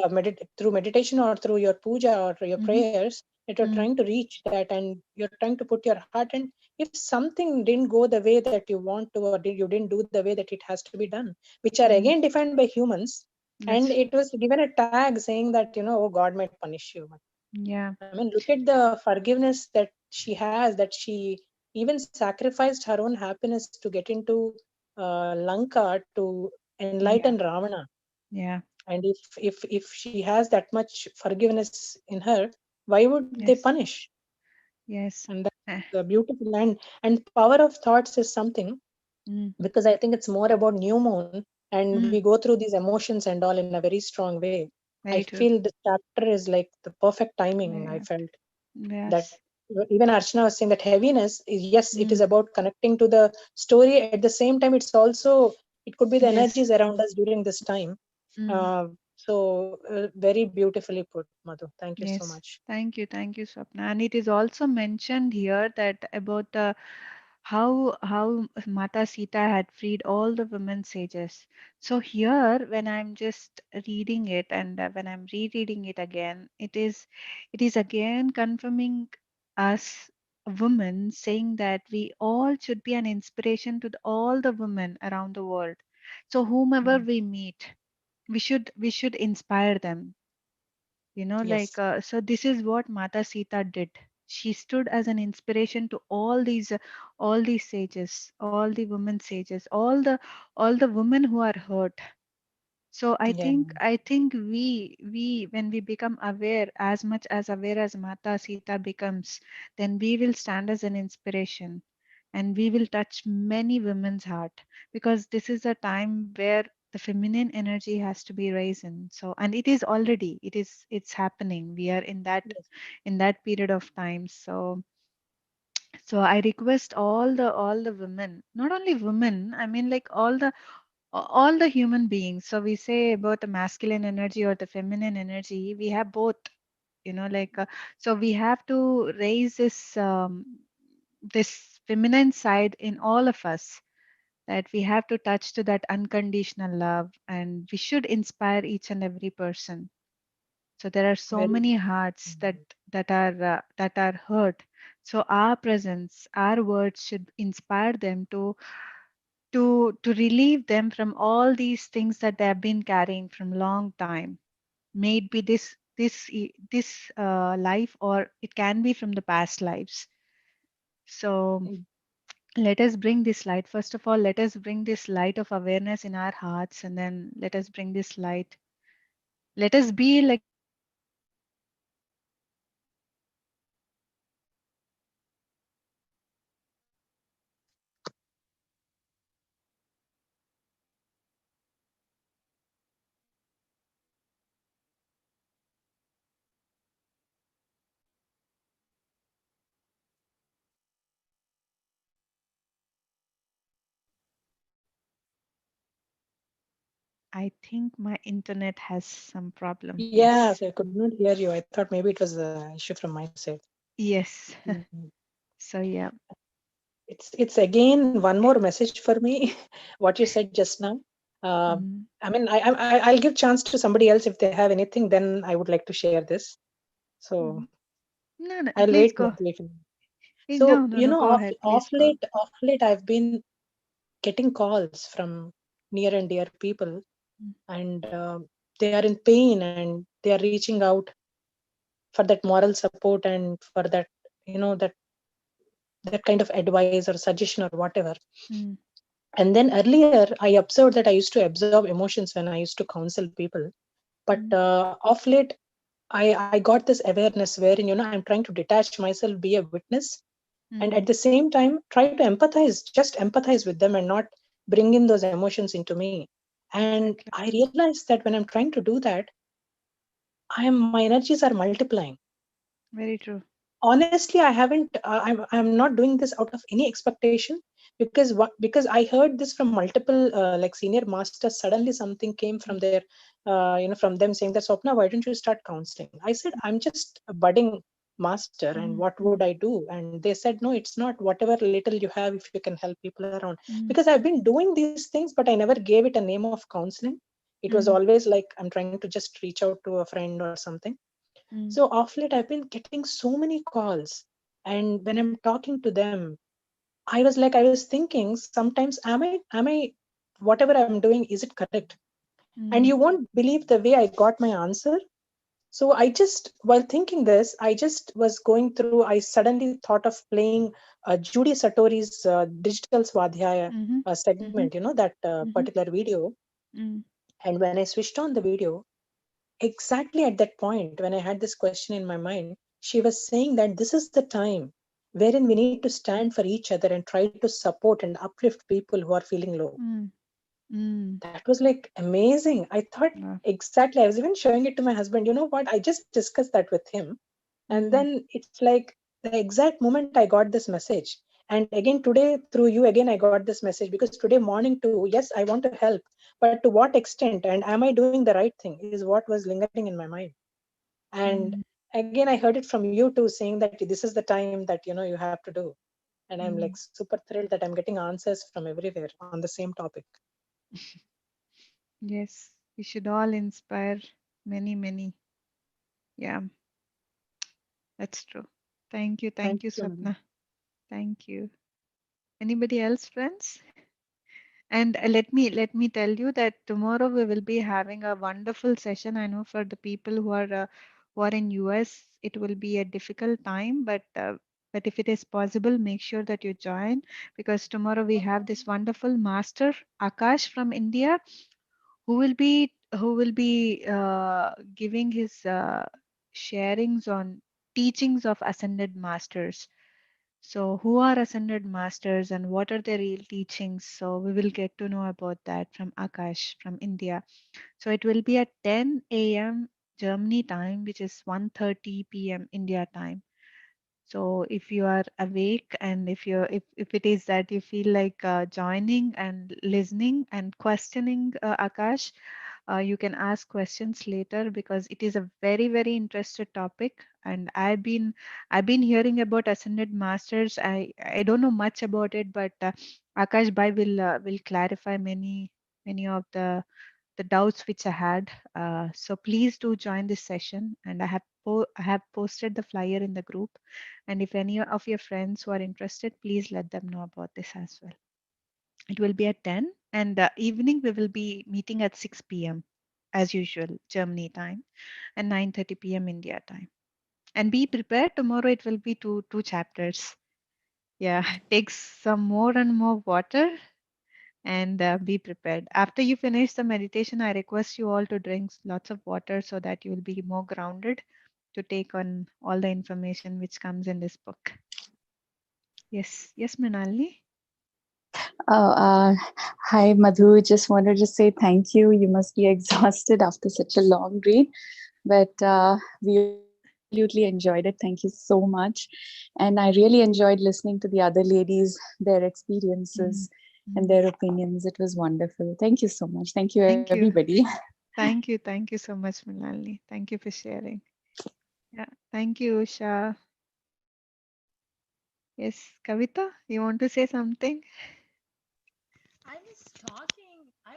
through meditation or through your puja or your Mm-hmm. prayers, that you're Mm, trying to reach that, and you're trying to put your heart. And if something didn't go the way that you want to, or you didn't do the way that it has to be done, which are mm, again defined by humans, and that's true. it was given a tag saying that, oh, God might punish you. Yeah. I mean, look at the forgiveness that she has, that she even sacrificed her own happiness to get into Lanka to Yeah. enlighten Ravana. Yeah. And if she has that much forgiveness in her, why would they Yes. punish? Yes. And that's Eh, beautiful. And power of thoughts is something, Mm, because I think it's more about new moon, and we mm, go through these emotions and all in a very strong way. I very true. feel this chapter is like the perfect timing. I Yeah. felt that Yes. even Archana was saying that heaviness is, yes, it is Mm, about connecting to the story. At the same time, it could be the energies yes. around us during this time. Mm. Uh, very beautifully put, Madhu. Thank you so Yes, much. thank you, Swapna. And it is also mentioned here that about the how Mata Sita had freed all the women sages. So here, when I'm just reading it and when I'm rereading it again, it is again confirming us women, saying that we all should be an inspiration to all the women around the world. So whomever Mm. we meet, we should inspire them, Yes. so this is what Mata Sita did. She stood as an inspiration to all these sages, all the women sages, all the women who are hurt. So I Yeah. think I think we when we become aware, as much as aware as Mata Sita becomes, then we will stand as an inspiration and we will touch many women's heart, because this is a time where the feminine energy has to be risen. So, and it is already, it's happening. We are Yes. in that period of time. So I request all the women, not only women, I mean like all the human beings. So we say about the masculine energy or the feminine energy, we have both, so we have to raise this feminine side in all of us, that we have to touch to that unconditional love, and we should inspire each and every person. So there are so Very. many hearts that are hurt. So our presence, our words should inspire them to relieve them from all these things that they have been carrying from long time. May it be this life, or it can be from the past lives. So let us bring this light. First of all, let us bring this light of awareness in our hearts, and then let us bring this light. Let us be like a light in the darkness. I think my internet has some problem. Yes, Yes. I could not hear you. I thought maybe it was an issue from my side. Yes. Mm. So yeah. It's again one more message for me. What you said just now. Mm, I mean, I'll give chance to somebody else if they have anything. Then I would like to share this. So mm. No, no, I'll please wait. go. No, So no, no, go ahead. off Please go. off late, I've been getting calls from near and dear people, Mm, and they are in pain, and they are reaching out for that moral support and for that, that kind of advice or suggestion or whatever. mm, And then earlier, I observed that I used to absorb emotions when I used to counsel people. But of late, I got this awareness wherein, I'm trying to detach myself, be a witness, and at the same time, try to empathize, just empathize with them and not bring in those emotions into me. And Okay. I realized that when I'm trying to do that, my energies are multiplying. Very true. Honestly, I haven't I'm not doing this out of any expectation, because I heard this from multiple like senior masters. Suddenly something came from their from them saying that, Swapna, why don't you start counseling? I said, I'm just a budding master, and what would I do? And they said, no, it's not. Whatever little you have, if you can help people around, because I've been doing these things, but I never gave it a name of counseling. It was always like, I'm trying to just reach out to a friend or something. So off late, I've been getting so many calls. And when I'm talking to them, I was thinking sometimes, whatever I'm doing, is it correct? And you won't believe the way I got my answer. So while thinking this, I just was going through, I suddenly thought of playing Judy Satori's Digital Swadhyaya segment, that particular video. And when I switched on the video, exactly at that point, when I had this question in my mind, she was saying that this is the time wherein we need to stand for each other and try to support and uplift people who are feeling low. That was like amazing. I thought exactly. I was even showing it to my husband. You know what? I just discussed that with him. And then it's like the exact moment I got this message. And again, today, through you, again, I got this message, because today morning, too, yes, I want to help. But to what extent? And am I doing the right thing? Is what was lingering in my mind. And again, I heard it from you, too, saying that this is the time that, you have to do. And I'm like super thrilled that I'm getting answers from everywhere on the same topic. Yes, we should all inspire many, many. Yeah, that's true. Thank Thank you, you, Madam. Swapna. Thank you. Anybody else, friends? And let me tell you that tomorrow we will be having a wonderful session. I know for the people who are in US, it will be a difficult time, but if it is possible, make sure that you join, because tomorrow we have this wonderful master Akash from India who will be giving his sharings on teachings of ascended masters. So, who are ascended masters and what are their real teachings? So, we will get to know about that from Akash from India. So, it will be at 10 a.m. Germany time, which is 1:30 p.m. India time. So, if you are awake and if it is that you feel like joining and listening and questioning Akash, you can ask questions later, because it is a very very interested topic. And I've been hearing about ascended masters. I don't know much about it, but Akash Bhai will clarify many of the doubts which I had. So please do join this session, and I have posted the flyer in the group. And if any of your friends who are interested, please let them know about this as well. It will be at 10, and evening we will be meeting at 6 p.m. as usual, Germany time, and 9:30 p.m. India time. And be prepared, tomorrow it will be two chapters. Yeah, take some more and more water, and be prepared. After you finish the meditation, I request you all to drink lots of water so that you will be more grounded to take on all the information which comes in this book. Yes, Mrinalini. Oh, hi, Madhu. Just wanted to say thank you. You must be exhausted after such a long read, but we absolutely enjoyed it. Thank you so much. And I really enjoyed listening to the other ladies, their experiences and their opinions. It was wonderful. Thank you so much. Thank you, Thank you. everybody. Thank you so much, Mrinalini. Thank you for sharing. Yeah, thank you, Usha. Yes, Kavita, you want to say something? I was talking. I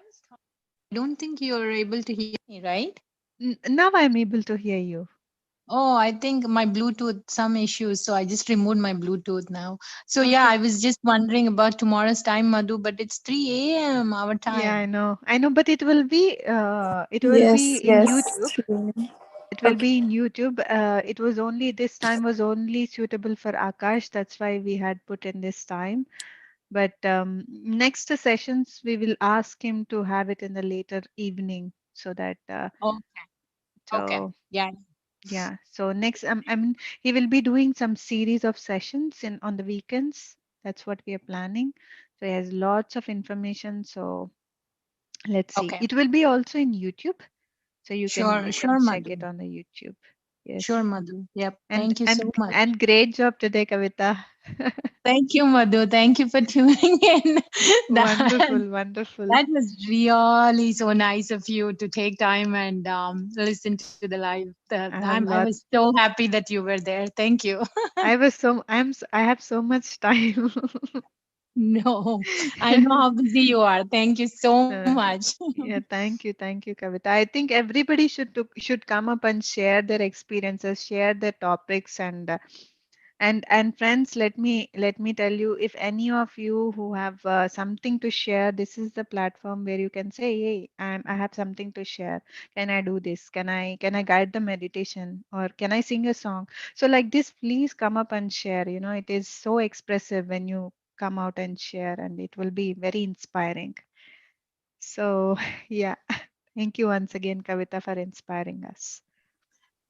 don't think you're able to hear me, right? Now I'm able to hear you. Oh, I think my Bluetooth, some issues. So I just removed my Bluetooth now. So yeah, I was just wondering about tomorrow's time, Madhu, but it's 3 a.m. our Yeah, time. I know, but it will be Yes, in yes. YouTube. True. It will Okay. be in YouTube. It was only this time was only suitable for Akash. That's why we had put in this time. But next sessions, we will ask him to have it in the later evening so that, Okay. Okay. so Yeah. yeah. So next, I mean, he will be doing some series of sessions on the weekends. That's what we are planning. So he has lots of information. So let's see. Okay. It will be also in YouTube. So you can Sure, check Madhu. it on the YouTube. Yes. Sure, Madhu. Yep. And Thank you so and much. and great job today, Kavita. Thank you, Madhu. Thank you for tuning in. That Wonderful, wonderful. that was really so nice of you to take time and listen to the live. I have I was lots. so happy that you were there. Thank you. I have so much time. No, I know how busy you are. Thank you so Uh, much. yeah, thank you, Kavita. I think everybody should come up and share their experiences, share their topics, and friends, let me tell you, if any of you who have something to share, this is the platform where you can say, hey, I have something to share. Can I do this? Can I guide the meditation, or can I sing a song? So like this, please come up and share. It is so expressive when you come out and share, and it will be very inspiring. So yeah, thank you once again, Kavita, for inspiring us.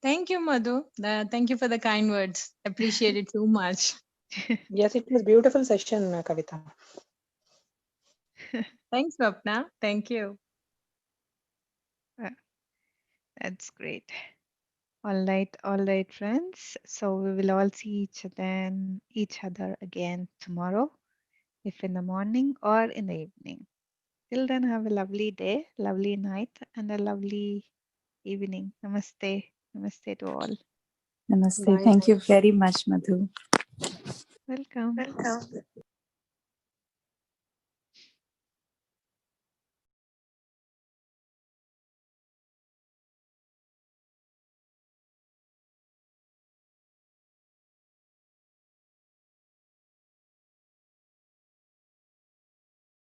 Thank you, Madhu. Thank you for the kind words. Appreciate it too much. Yes, it was beautiful session, Kavita. Thanks, Swapna. Thank you. Uh, That's great. All right, friends. So we will all see each other again tomorrow, if in the morning or in the evening. Till then, have a lovely day, lovely night, and a lovely evening. Namaste. Namaste to all. Namaste. Bye. Thank you very much, Madhu. Welcome.